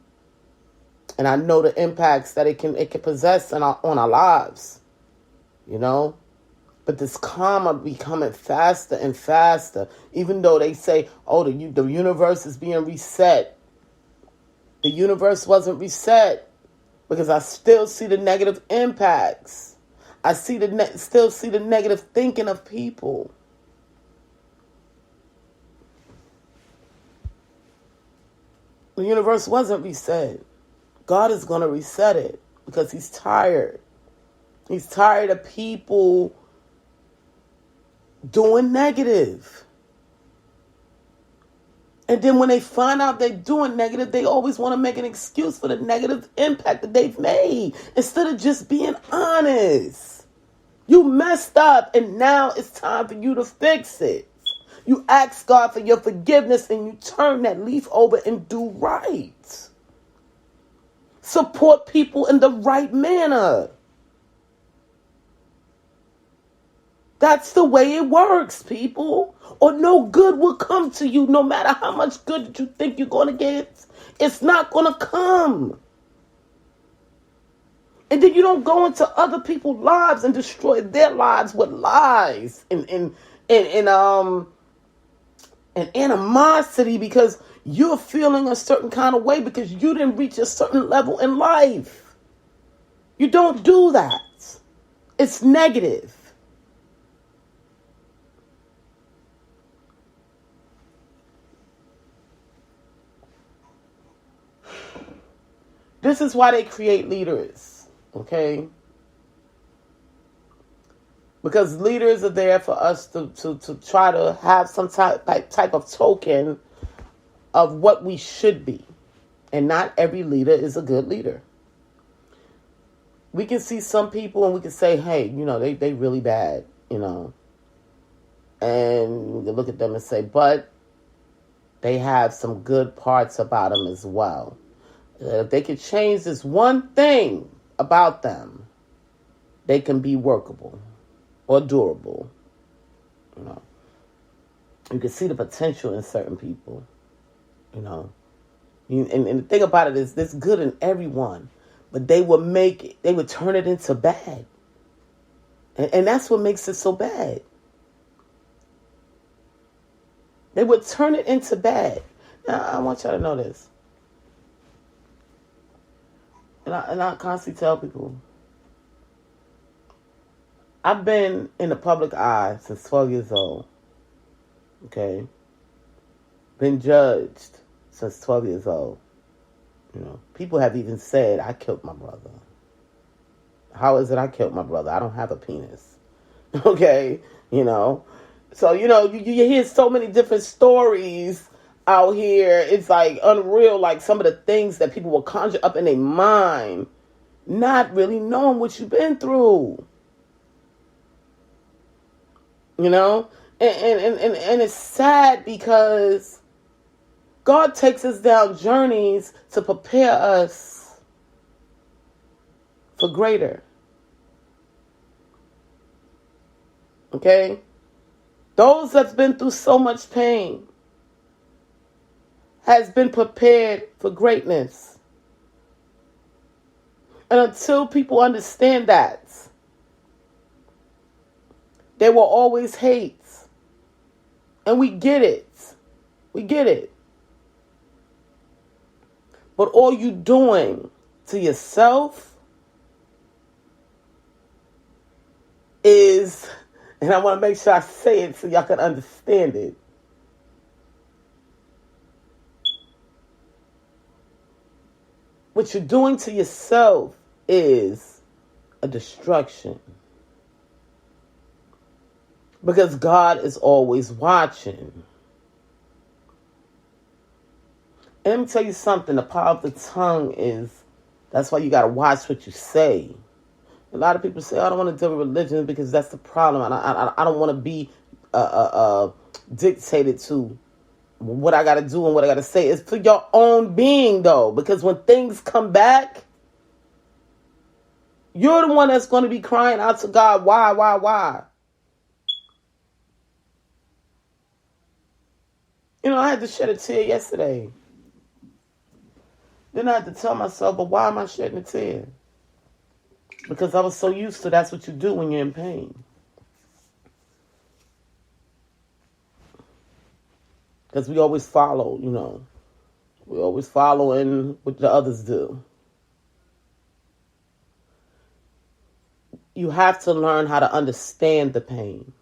And I know the impacts that it can possess on our lives. But this karma becoming faster and faster. Even though they say, oh, the universe is being reset. The universe wasn't reset because I still see the negative impacts. I still see the negative thinking of people. The universe wasn't reset. God is going to reset it because he's tired. He's tired of people doing negative. And then when they find out they're doing negative, they always want to make an excuse for the negative impact that they've made instead of just being honest. You messed up and now it's time for you to fix it. You ask God for your forgiveness and you turn that leaf over and do right. Support people in the right manner. That's the way it works, people. Or no good will come to you no matter how much good that you think you're going to get. It's not going to come. And then you don't go into other people's lives and destroy their lives with lies and animosity because you're feeling a certain kind of way because you didn't reach a certain level in life. You don't do that. It's negative. This is why they create leaders, okay? Because leaders are there for us to try to have some type of token of what we should be. And not every leader is a good leader. We can see some people and we can say, hey, they really bad, And we can look at them and say, but they have some good parts about them as well. If they could change this one thing about them, they can be workable or durable. You know, you can see the potential in certain people. You know, and the thing about it is, there's good in everyone, but they would turn it into bad, and that's what makes it so bad. They would turn it into bad. Now, I want y'all to know this. And I constantly tell people, I've been in the public eye since 12 years old. Okay? Been judged since 12 years old. You know, people have even said I killed my brother. How is it I killed my brother? I don't have a penis. Okay? You know? So, you know, you hear so many different stories out here. It's like unreal, like some of the things that people will conjure up in their mind, not really knowing what you've been through. You know? And it's sad because God takes us down journeys to prepare us for greater. Okay? Those that's been through so much pain has been prepared for greatness. And until people understand that, there will always hate. And we get it. We get it. But all you doing to yourself is, and I want to make sure I say it so y'all can understand it. What you're doing to yourself is a destruction. Because God is always watching. And let me tell you something. The power of the tongue is, that's why you got to watch what you say. A lot of people say, I don't want to deal with religion because that's the problem. I don't want to be dictated to what I got to do and what I got to say. It's for your own being, though. Because when things come back, you're the one that's going to be crying out to God, why? You know, I had to shed a tear yesterday. Then I had to tell myself, but why am I shedding a tear? Because I was so used to that's what you do when you're in pain. Because we always follow, you know. We always follow in what the others do. You have to learn how to understand the pain.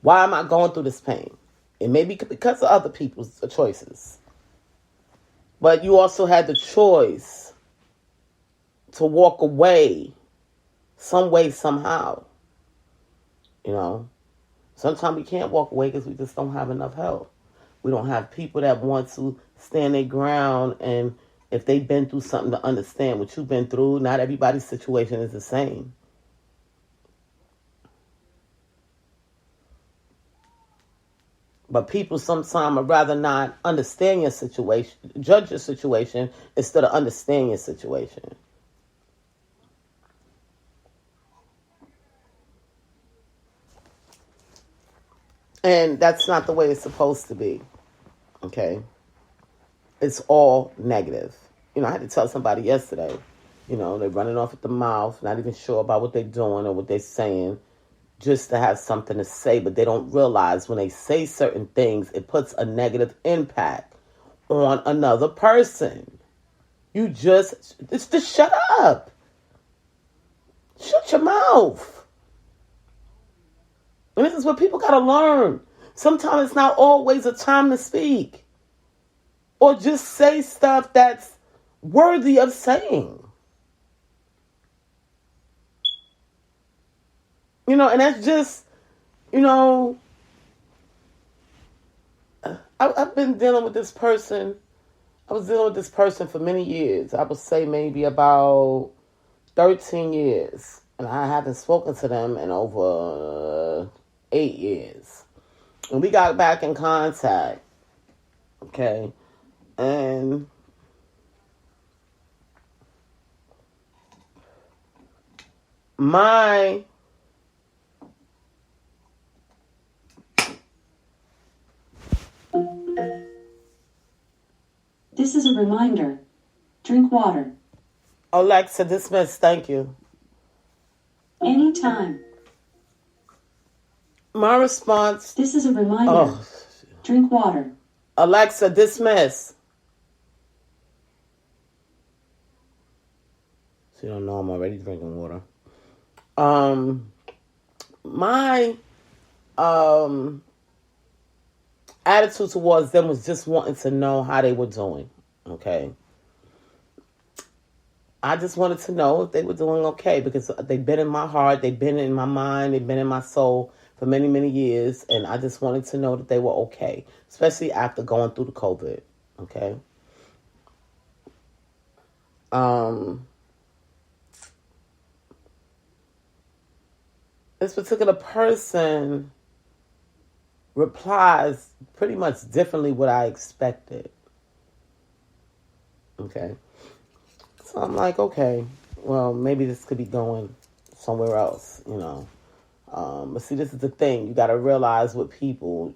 Why am I going through this pain? It may be because of other people's choices. But you also had the choice to walk away some way, somehow. You know, sometimes we can't walk away because we just don't have enough help. We don't have people that want to stand their ground, and if they've been through something, to understand what you've been through. Not everybody's situation is the same. But people sometimes would rather not understand your situation, judge your situation, instead of understand your situation. And that's not the way it's supposed to be. Okay? It's all negative. You know, I had to tell somebody yesterday, you know, they're running off at the mouth, not even sure about what they're doing or what they're saying, just to have something to say, but they don't realize when they say certain things, it puts a negative impact on another person. It's just shut up. Shut your mouth. And this is what people got to learn. Sometimes it's not always a time to speak. Or just say stuff that's worthy of saying. You know, and that's just, you know, I've been dealing with this person. I was dealing with this person for many years. I would say maybe about 13 years. And I haven't spoken to them in over 8 years. And we got back in contact. Okay. And my This is a reminder. Drink water. Alexa, dismiss. Thank you. Anytime. My response. This is a reminder. Drink water. Alexa, dismiss. She don't know I'm already drinking water. My attitude towards them was just wanting to know how they were doing. Okay. I just wanted to know if they were doing okay because they've been in my heart, they've been in my mind, they've been in my soul for many, many years. And I just wanted to know that they were okay, especially after going through the COVID. Okay. This particular person replies pretty much differently what I expected. Okay. So I'm like, okay, well, maybe this could be going somewhere else, But see, this is the thing. You got to realize with people,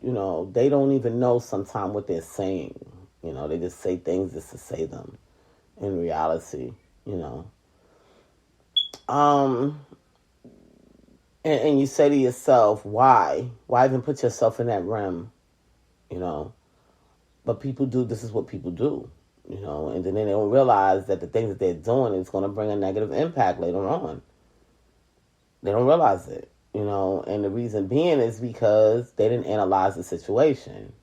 they don't even know sometimes what they're saying. They just say things just to say them in reality, And you say to yourself, why? Why even put yourself in that realm? But people do, this is what people do, and then they don't realize that the things that they're doing is going to bring a negative impact later on. They don't realize it, and the reason being is because they didn't analyze the situation.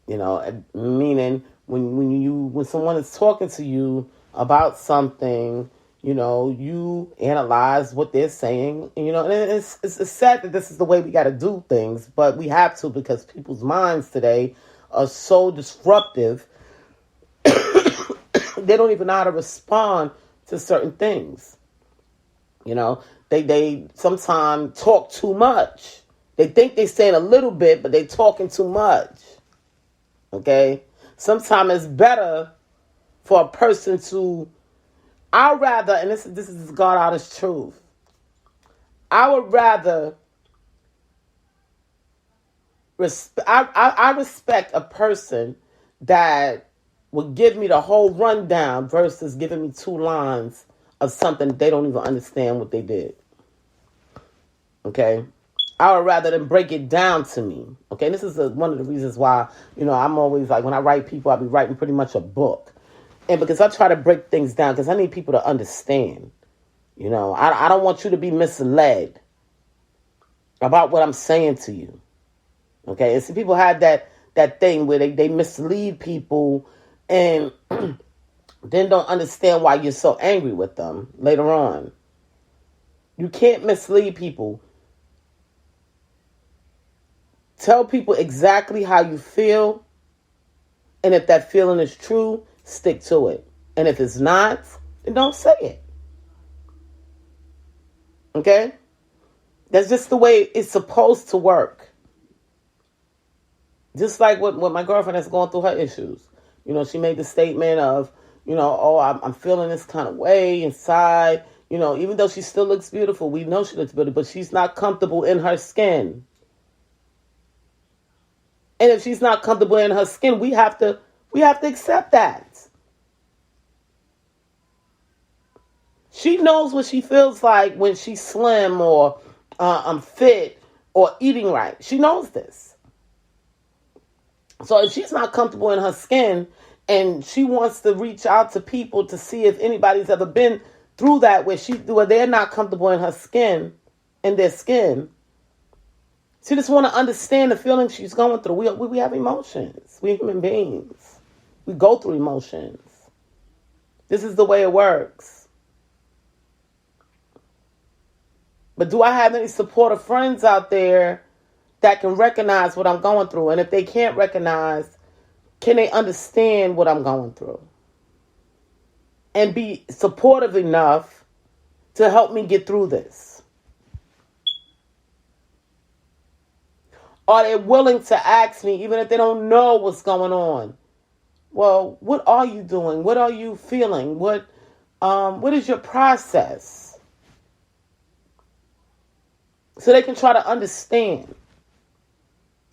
Meaning when someone is talking to you about something, you analyze what they're saying, and it's sad that this is the way we got to do things, but we have to because people's minds today are so disruptive. They don't even know how to respond to certain things. They sometimes talk too much. They think they're saying a little bit, but they're talking too much. Okay? Sometimes it's better for a person to, I'd rather, and this is God honest truth, I would rather I respect a person that would give me the whole rundown versus giving me 2 lines of something they don't even understand what they did. Okay? I would rather them break it down to me. Okay? This is one of the reasons why, I'm always like, when I write people, I'll be writing pretty much a book. And because I try to break things down, because I need people to understand. I don't want you to be misled about what I'm saying to you. Okay? And see, people have that thing where they mislead people and then don't understand why you're so angry with them later on. You can't mislead people. Tell people exactly how you feel. And if that feeling is true, stick to it. And if it's not, then don't say it. Okay? That's just the way it's supposed to work. Just like with my girlfriend that's going through her issues. She made the statement of, I'm feeling this kind of way inside. Even though she still looks beautiful, we know she looks beautiful, but she's not comfortable in her skin. And if she's not comfortable in her skin, we have to accept that. She knows what she feels like when she's slim or fit or eating right. She knows this. So if she's not comfortable in her skin and she wants to reach out to people to see if anybody's ever been through that where they're not comfortable in their skin, she just want to understand the feelings she's going through. We have emotions. We're human beings. We go through emotions. This is the way it works. But do I have any supportive friends out there that can recognize what I'm going through? And if they can't recognize, can they understand what I'm going through? And be supportive enough to help me get through this? Are they willing to ask me, even if they don't know what's going on? Well, what are you doing? What are you feeling? What is your process? So they can try to understand.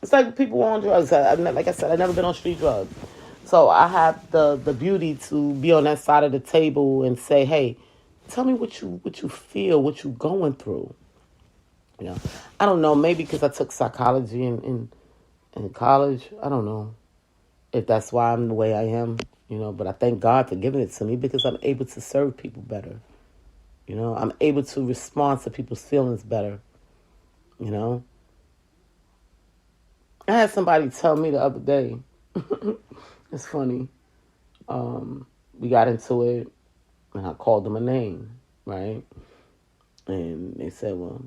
It's like people on drugs. Like I said, I've never been on street drugs. So I have the beauty to be on that side of the table and say, hey, tell me what you feel, what you going through. You know, I don't know, maybe because I took psychology in college. I don't know if that's why I'm the way I am, but I thank God for giving it to me because I'm able to serve people better. I'm able to respond to people's feelings better. I had somebody tell me the other day, it's funny, we got into it and I called them a name, right? And they said, well,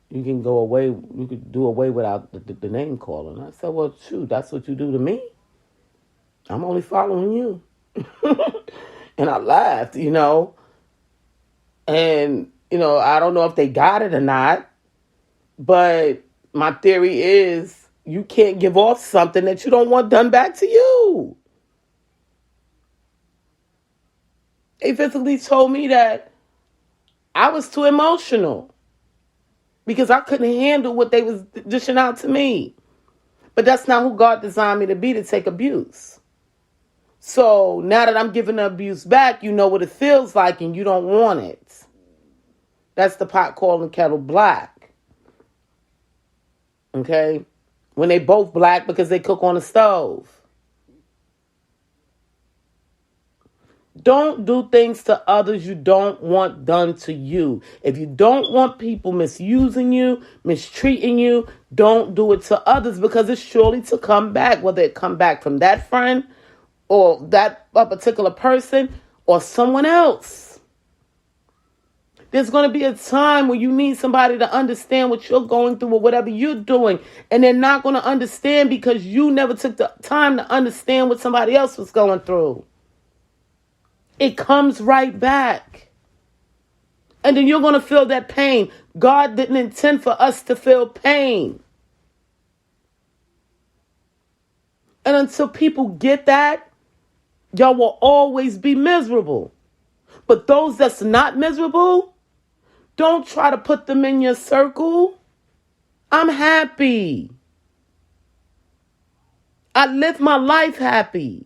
you can go away, you could do away without the name calling. I said, well, shoot, that's what you do to me. I'm only following you. And I laughed, and, I don't know if they got it or not, but my theory is you can't give off something that you don't want done back to you. They physically told me that I was too emotional because I couldn't handle what they was dishing out to me. But that's not who God designed me to be, to take abuse. So now that I'm giving the abuse back, you know what it feels like and you don't want it. That's the pot calling kettle black. Okay? When they both black because they cook on the stove. Don't do things to others you don't want done to you. If you don't want people misusing you, mistreating you, don't do it to others because it's surely to come back, whether it come back from that friend or that a particular person or someone else. There's going to be a time where you need somebody to understand what you're going through or whatever you're doing. And they're not going to understand because you never took the time to understand what somebody else was going through. It comes right back. And then you're going to feel that pain. God didn't intend for us to feel pain. And until people get that, y'all will always be miserable. But those that's not miserable, don't try to put them in your circle. I'm happy. I live my life happy.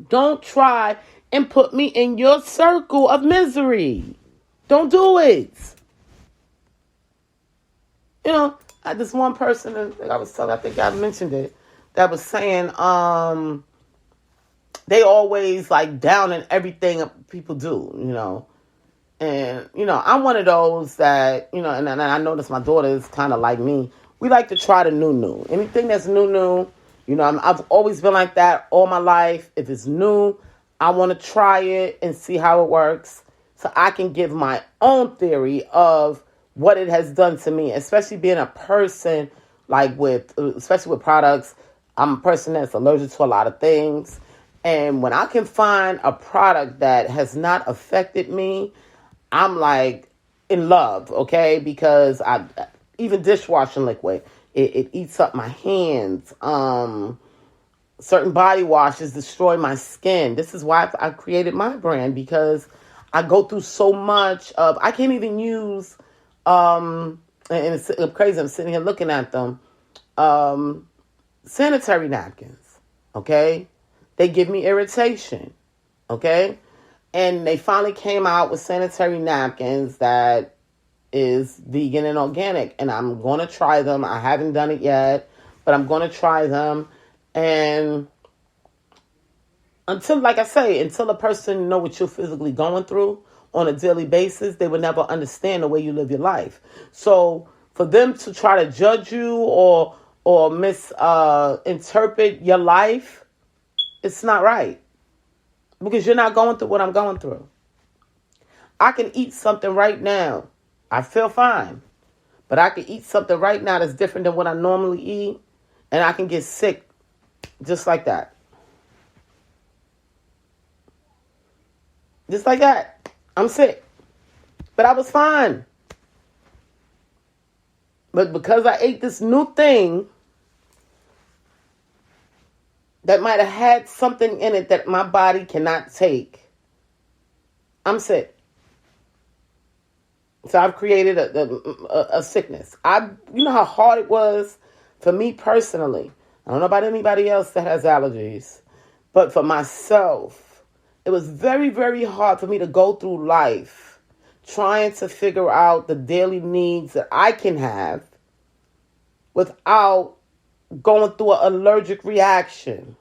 Don't try and put me in your circle of misery. Don't do it. I had this one person that I was telling, I think I mentioned it, that was saying they always like down in everything people do, And, I'm one of those that, and I notice my daughter is kind of like me. We like to try the new. Anything that's new. I've always been like that all my life. If it's new, I want to try it and see how it works so I can give my own theory of what it has done to me, especially being a person especially with products. I'm a person that's allergic to a lot of things. And when I can find a product that has not affected me, I'm like in love, okay? Because even dishwashing liquid, it eats up my hands. Certain body washes destroy my skin. This is why I created my brand, because I go through so much of, I can't even use, and it's crazy, I'm sitting here looking at them, sanitary napkins, okay? They give me irritation, okay? And they finally came out with sanitary napkins that is vegan and organic. And I'm going to try them. I haven't done it yet, but I'm going to try them. And until a person know what you're physically going through on a daily basis, they would never understand the way you live your life. So for them to try to judge you or misinterpret your life, it's not right. Because you're not going through what I'm going through. I can eat something right now. I feel fine. But I can eat something right now that's different than what I normally eat. And I can get sick just like that. Just like that. I'm sick. But I was fine. But because I ate this new thing that might have had something in it that my body cannot take, I'm sick. So I've created a sickness. You know how hard it was for me personally I don't know about anybody else that has allergies, but for myself, it was very, very hard for me to go through life trying to figure out the daily needs that I can have without going through an allergic reaction.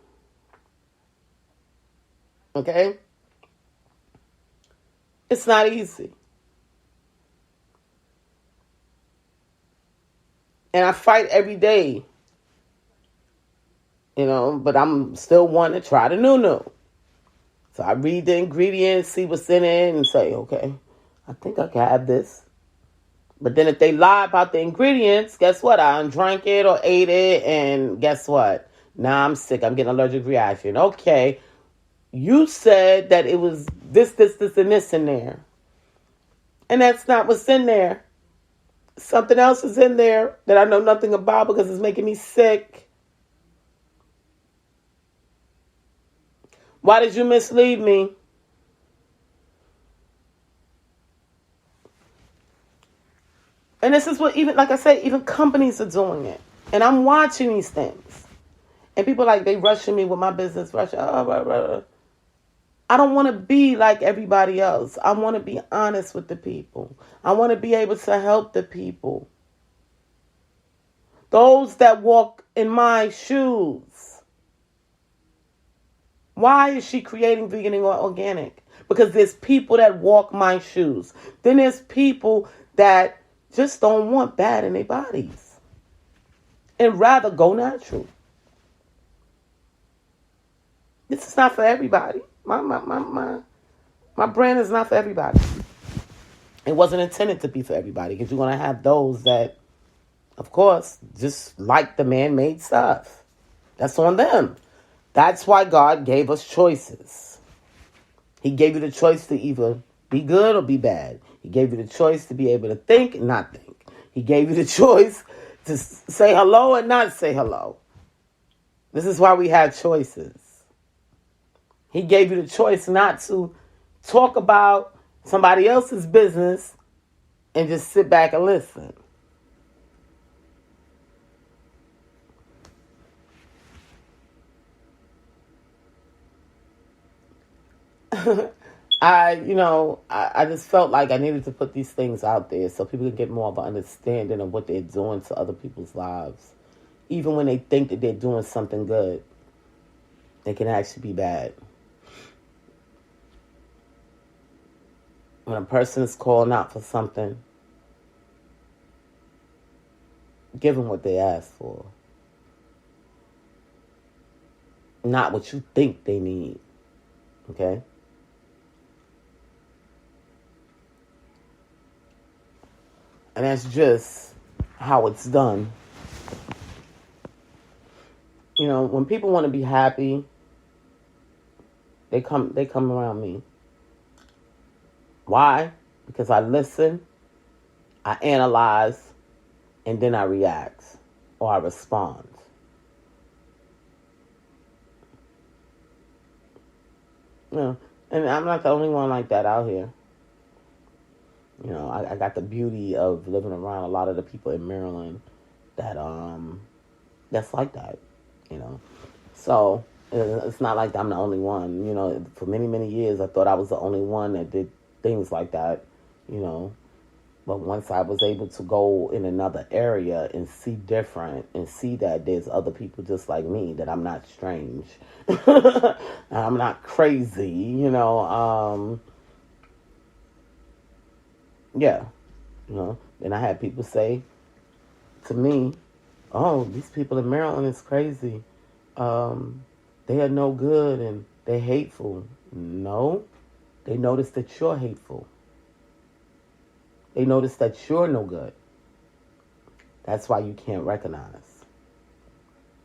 Okay? It's not easy. And I fight every day, but I'm still wanting to try the new. So I read the ingredients, see what's in it, and say, okay, I think I can have this. But then if they lie about the ingredients, guess what? I drank it or ate it, and guess what? Now I'm sick. I'm getting an allergic reaction. Okay, you said that it was this, and this in there. And that's not what's in there. Something else is in there that I know nothing about because it's making me sick. Why did you mislead me? And this is what even, like I said, even companies are doing it. And I'm watching these things. And people they rushing me with my business. I don't want to be like everybody else. I want to be honest with the people. I want to be able to help the people. Those that walk in my shoes. Why is she creating vegan and organic? Because there's people that walk my shoes. Then there's people that just don't want bad in their bodies and rather go natural. This is not for everybody. My brand is not for everybody. It wasn't intended to be for everybody because you're going to have those that, of course, just like the man-made stuff. That's on them. That's why God gave us choices. He gave you the choice to either be good or be bad. He gave you the choice to be able to think and not think. He gave you the choice to say hello and not say hello. This is why we have choices. He gave you the choice not to talk about somebody else's business and just sit back and listen. I just felt like I needed to put these things out there so people can get more of an understanding of what they're doing to other people's lives. Even when they think that they're doing something good, it can actually be bad. When a person is calling out for something, give them what they ask for. Not what you think they need. Okay? And that's just how it's done. When people want to be happy, they come around me. Why? Because I listen, I analyze, and then I react or I respond. And I'm not the only one like that out here. I got the beauty of living around a lot of the people in Maryland that's like that, So it's not like I'm the only one. For many, many years, I thought I was the only one that did things like that, But once I was able to go in another area and see different and see that there's other people just like me, that I'm not strange, I'm not crazy, yeah, and I had people say to me, oh, these people in Maryland is crazy. They are no good and they're hateful. No, they notice that you're hateful. They notice that you're no good. That's why you can't recognize.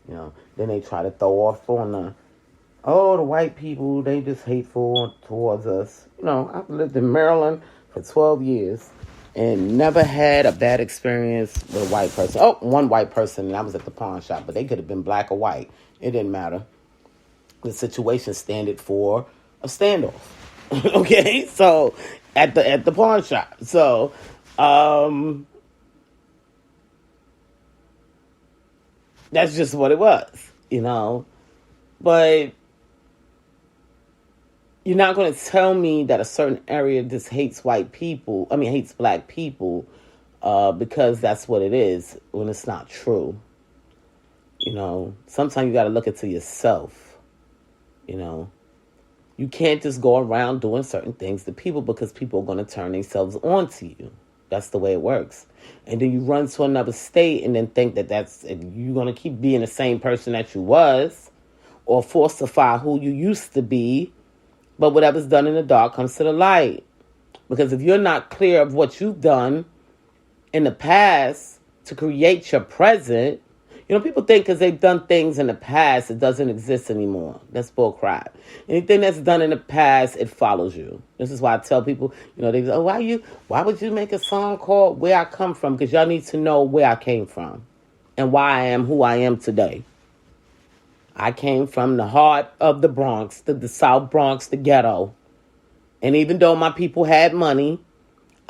Then they try to throw off on the white people, they just hateful towards us. I've lived in Maryland for 12 years and never had a bad experience with a white person. Oh, one white person, and I was at the pawn shop, but they could have been black or white. It didn't matter. The situation standard for a standoff. Okay, so at the pawn shop. So, That's just what it was, you know. But you're not going to tell me that a certain area just hates hates black people, because that's what it is, when it's not true. You know, sometimes you got to look into yourself, you know. You can't just go around doing certain things to people because people are going to turn themselves on to you. That's the way it works. And then you run to another state and then think that you're going to keep being the same person that you was, or falsify who you used to be. But whatever's done in the dark comes to the light. Because if you're not clear of what you've done in the past to create your present, you know, people think because they've done things in the past, it doesn't exist anymore. That's bull crap. Anything that's done in the past, it follows you. This is why I tell people, you know, they go, why would you make a song called Where I Come From? Because y'all need to know where I came from and why I am who I am today. I came from the heart of the Bronx, the South Bronx, the ghetto. And even though my people had money,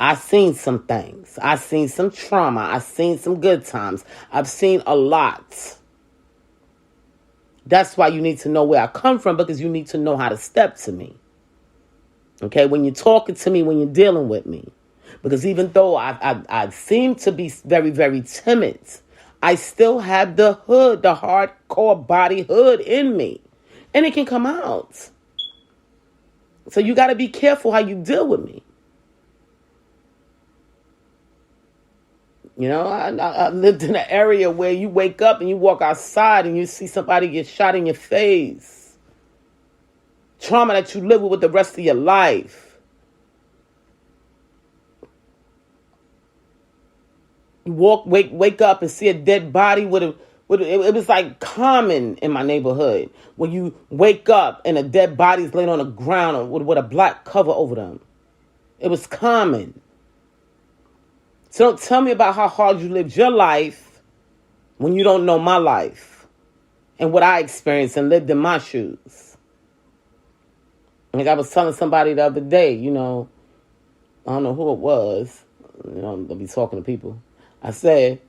I've seen some things. I've seen some trauma. I've seen some good times. I've seen a lot. That's why you need to know where I come from, because you need to know how to step to me. Okay, when you're talking to me, when you're dealing with me. Because even though I seem to be very, very timid, I still have the hood, the hardcore body hood in me. And it can come out. So you got to be careful how you deal with me. You know, I lived in an area where you wake up and you walk outside and you see somebody get shot in your face. Trauma that you live with the rest of your life. You wake up and see a dead body it was like common in my neighborhood. When you wake up and a dead body is laying on the ground with a black cover over them. It was common. So don't tell me about how hard you lived your life when you don't know my life and what I experienced and lived in my shoes. Like I was telling somebody the other day, you know, I don't know who it was. You know, I'll be talking to people. I said,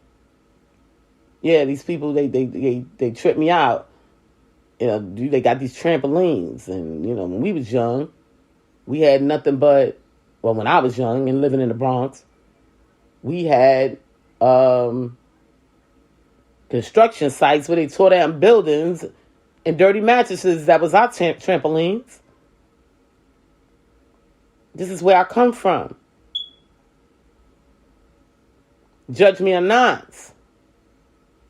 yeah, these people, they trip me out. You know, they got these trampolines. And, you know, when we was young, we had nothing but, well, when I was young and living in the Bronx, we had construction sites where they tore down buildings and dirty mattresses. That was our trampolines. This is where I come from. Judge me or not.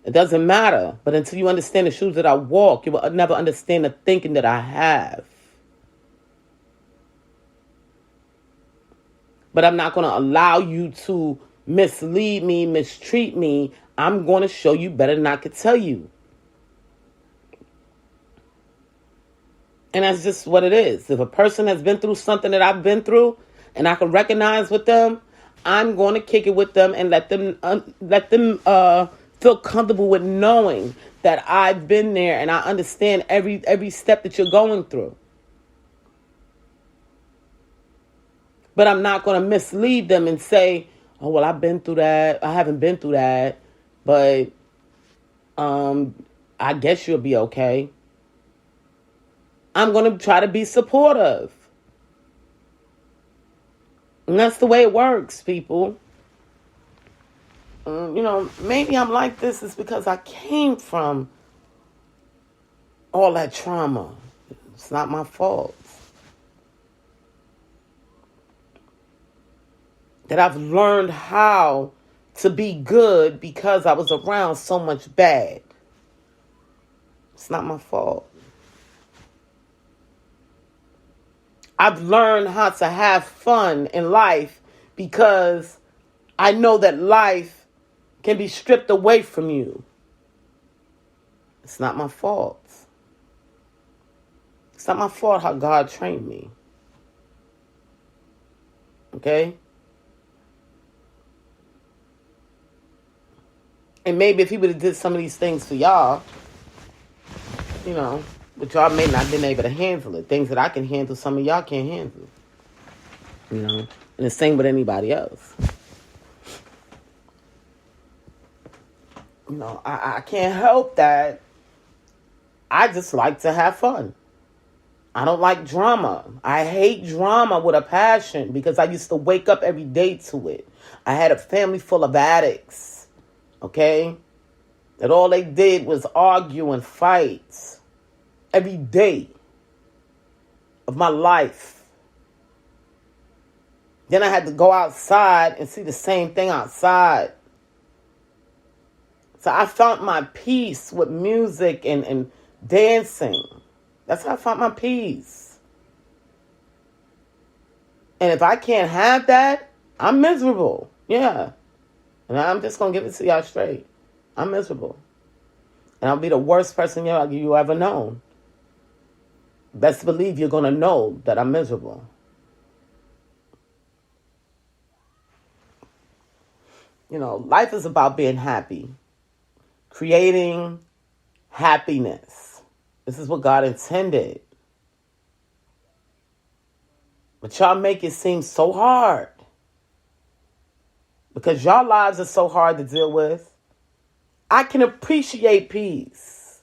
It doesn't matter. But until you understand the shoes that I walk, you will never understand the thinking that I have. But I'm not going to allow you to mislead me, mistreat me. I'm going to show you better than I could tell you. And that's just what it is. If a person has been through something that I've been through and I can recognize with them, I'm going to kick it with them and let them feel comfortable with knowing that I've been there and I understand every step that you're going through. But I'm not going to mislead them and say, oh, well, I've been through that. I haven't been through that. But I guess you'll be okay. I'm going to try to be supportive. And that's the way it works, people. You know, maybe I'm like this is because I came from all that trauma. It's not my fault. That I've learned how to be good because I was around so much bad. It's not my fault. I've learned how to have fun in life because I know that life can be stripped away from you. It's not my fault. It's not my fault how God trained me. Okay? And maybe if he would have did some of these things for y'all, you know, but y'all may not have been able to handle it. Things that I can handle, some of y'all can't handle. You know? And the same with anybody else. I can't help that. I just like to have fun. I don't like drama. I hate drama with a passion because I used to wake up every day to it. I had a family full of addicts, okay? And all they did was argue and fight every day of my life. Then I had to go outside and see the same thing outside. So I found my peace with music and dancing. That's how I found my peace. And if I can't have that, I'm miserable. Yeah. And I'm just going to give it to y'all straight. I'm miserable. And I'll be the worst person you ever known. Best believe you're going to know that I'm miserable. Life is about being happy. Creating happiness. This is what God intended. But y'all make it seem so hard. Because y'all lives are so hard to deal with. I can appreciate peace.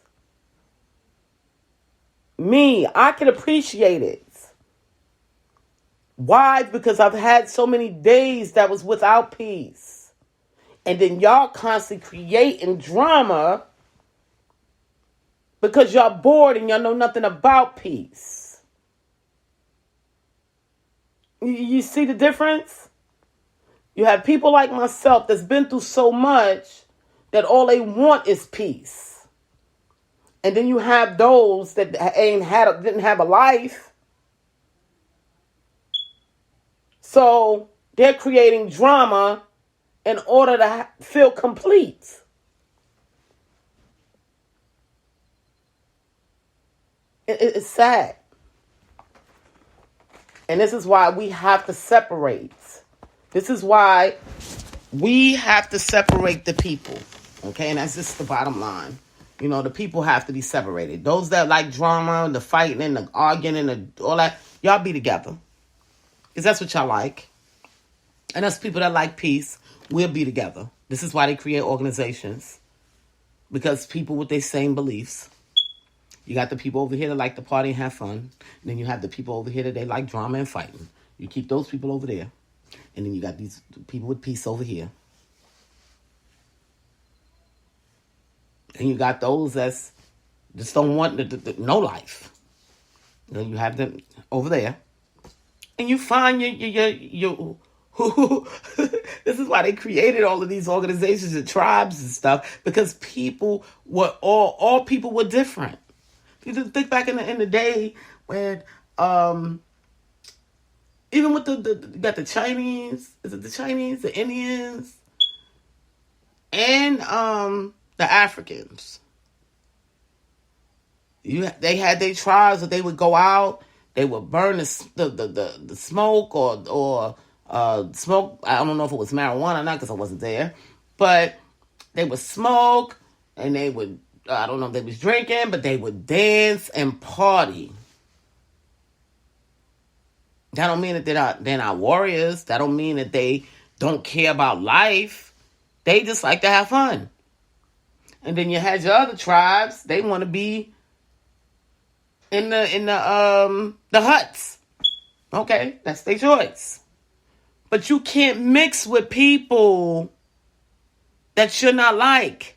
I can appreciate it. Why? Because I've had so many days that was without peace. And then y'all constantly creating drama because y'all bored and y'all know nothing about peace. You see the difference? You have people like myself that's been through so much that all they want is peace. And then you have those that didn't have a life. So they're creating drama in order to feel complete. It's sad. And this is why we have to separate. This is why we have to separate the people. Okay, and that's just the bottom line. The people have to be separated. Those that like drama, the fighting and the arguing and all that, y'all be together. Because that's what y'all like. And us people that like peace, we'll be together. This is why they create organizations. Because people with their same beliefs. You got the people over here that like to party and have fun. And then you have the people over here that they like drama and fighting. You keep those people over there. And then you got these people with peace over here. And you got those that's just don't want no life. You have them over there. And you find your this is why they created all of these organizations and tribes and stuff. Because people were all people were different. You just think back in the day when even with you got the Chinese, is it the Chinese, the Indians, and the Africans. They had their tribes that they would go out, they would burn the smoke or smoke. I don't know if it was marijuana or not because I wasn't there, but they would smoke and they would. I don't know if they was drinking, but they would dance and party. That don't mean that they're not warriors. That don't mean that they don't care about life. They just like to have fun. And then you had your other tribes. They want to be in the huts. Okay, that's their choice. But you can't mix with people that you're not like.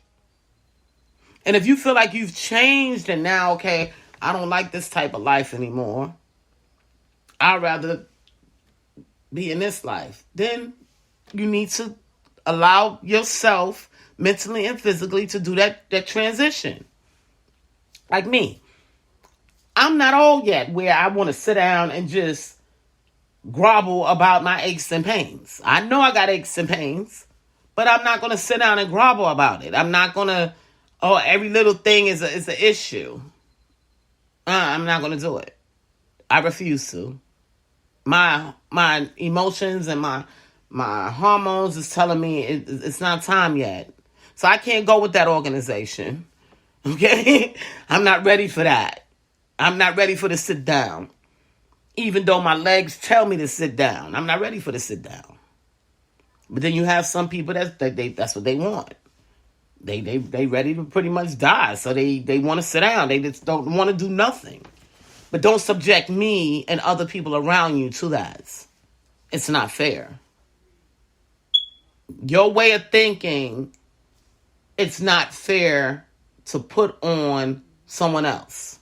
And if you feel like you've changed and now, okay, I don't like this type of life anymore. I'd rather be in this life. Then you need to allow yourself mentally and physically to do that transition. Like me. I'm not old yet where I want to sit down and just grovel about my aches and pains. I know I got aches and pains, but I'm not going to sit down and grovel about it. I'm not going to, every little thing is an issue. I'm not going to do it. I refuse to. My emotions and my hormones is telling me it's not time yet. So I can't go with that organization. Okay? I'm not ready for that. I'm not ready for the sit down. Even though my legs tell me to sit down. I'm not ready for the sit down. But then you have some people that's what they want. They ready to pretty much die. So they want to sit down. They just don't want to do nothing. But don't subject me and other people around you to that. It's not fair. Your way of thinking, it's not fair to put on someone else.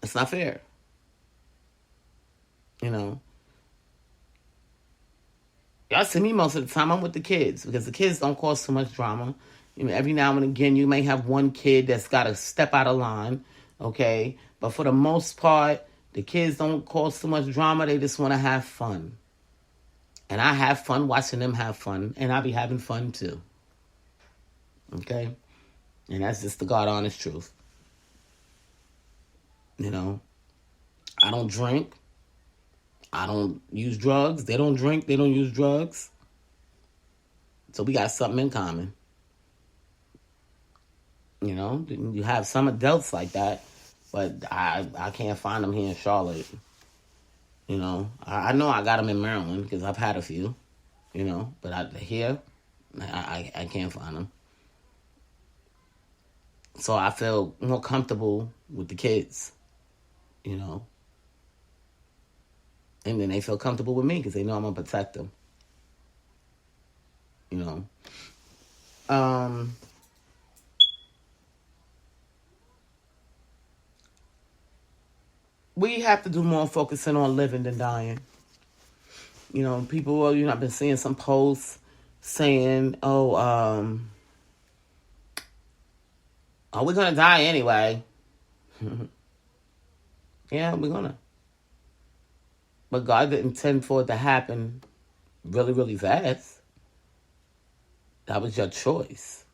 It's not fair. You know. Y'all see me most of the time. I'm with the kids because the kids don't cause too much drama. You know, every now and again, you may have one kid that's got to step out of line, okay? But for the most part, the kids don't cause too much drama. They just want to have fun. And I have fun watching them have fun. And I be having fun too. Okay? And that's just the God honest truth. You know? I don't drink. I don't use drugs. They don't drink. They don't use drugs. So we got something in common. You know? You have some adults like that. But I can't find them here in Charlotte. You know? I know I got them in Maryland because I've had a few. You know? But here, I can't find them. So I feel more comfortable with the kids. You know? And then they feel comfortable with me because they know I'm going to protect them. You know. We have to do more focusing on living than dying. You know, people, I've been seeing some posts saying, are we going to die anyway? Yeah, we're going to. But God didn't intend for it to happen really, really fast. That was your choice.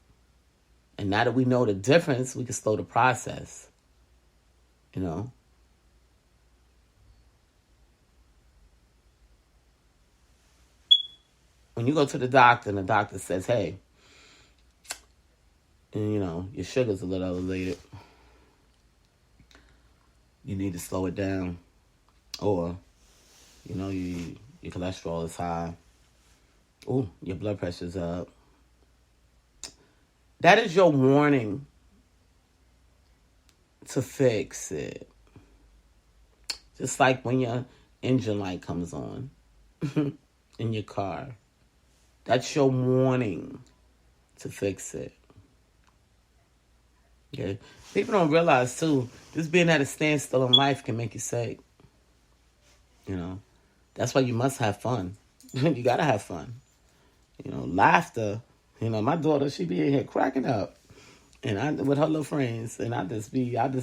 And now that we know the difference, we can slow the process. You know? When you go to the doctor and the doctor says, hey, your sugar's a little elevated. You need to slow it down. Or, your cholesterol is high. Oh, your blood pressure's up. That is your warning to fix it. Just like when your engine light comes on in your car. That's your warning to fix it. Okay? People don't realize, too, just being at a standstill in life can make you sick. You know? That's why you must have fun. You gotta have fun. Laughter. My daughter, she be in here cracking up. And with her little friends. And I just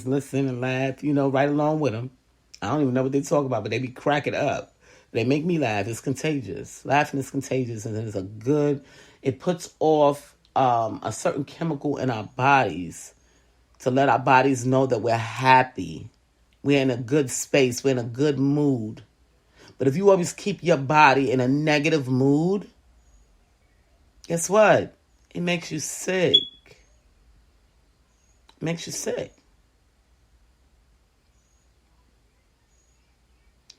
listen and laugh, right along with them. I don't even know what they talk about, but they be cracking up. They make me laugh. It's contagious. Laughing is contagious, and it puts off a certain chemical in our bodies to let our bodies know that we're happy. We're in a good space. We're in a good mood. But if you always keep your body in a negative mood, guess what? It makes you sick. It makes you sick.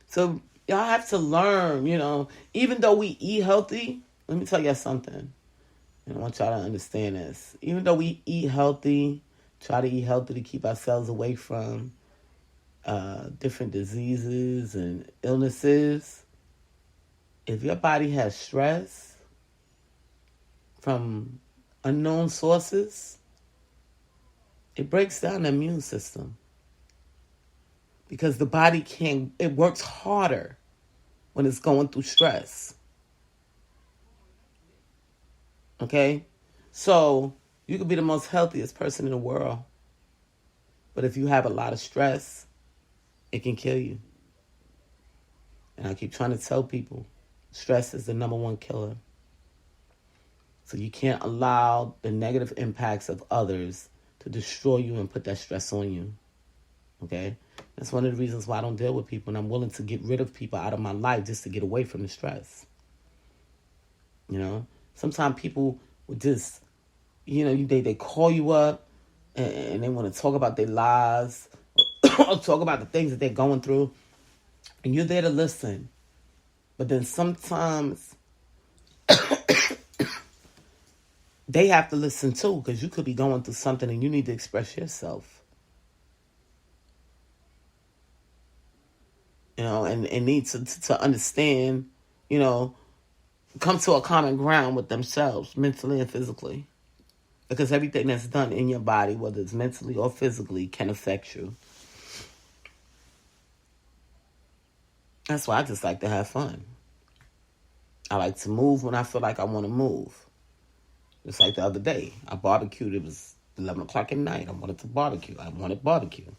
So y'all have to learn, even though we eat healthy, let me tell y'all something. I want y'all to understand this. Even though we eat healthy, try to eat healthy to keep ourselves away from different diseases and illnesses. If your body has stress from unknown sources, it breaks down the immune system. Because the body it works harder when it's going through stress. Okay? So, you could be the most healthiest person in the world. But if you have a lot of stress, it can kill you. And I keep trying to tell people, stress is the number one killer. So you can't allow the negative impacts of others to destroy you and put that stress on you. Okay? That's one of the reasons why I don't deal with people, and I'm willing to get rid of people out of my life just to get away from the stress. Sometimes people would just, they call you up and they want to talk about their lives or talk about the things that they're going through, and you're there to listen. But then sometimes they have to listen too, because you could be going through something and you need to express yourself. And need to understand, come to a common ground with themselves, mentally and physically. Because everything that's done in your body, whether it's mentally or physically, can affect you. That's why I just like to have fun. I like to move when I feel like I want to move. Just like the other day, I barbecued. It was 11 o'clock at night. I wanted to barbecue. I wanted barbecue.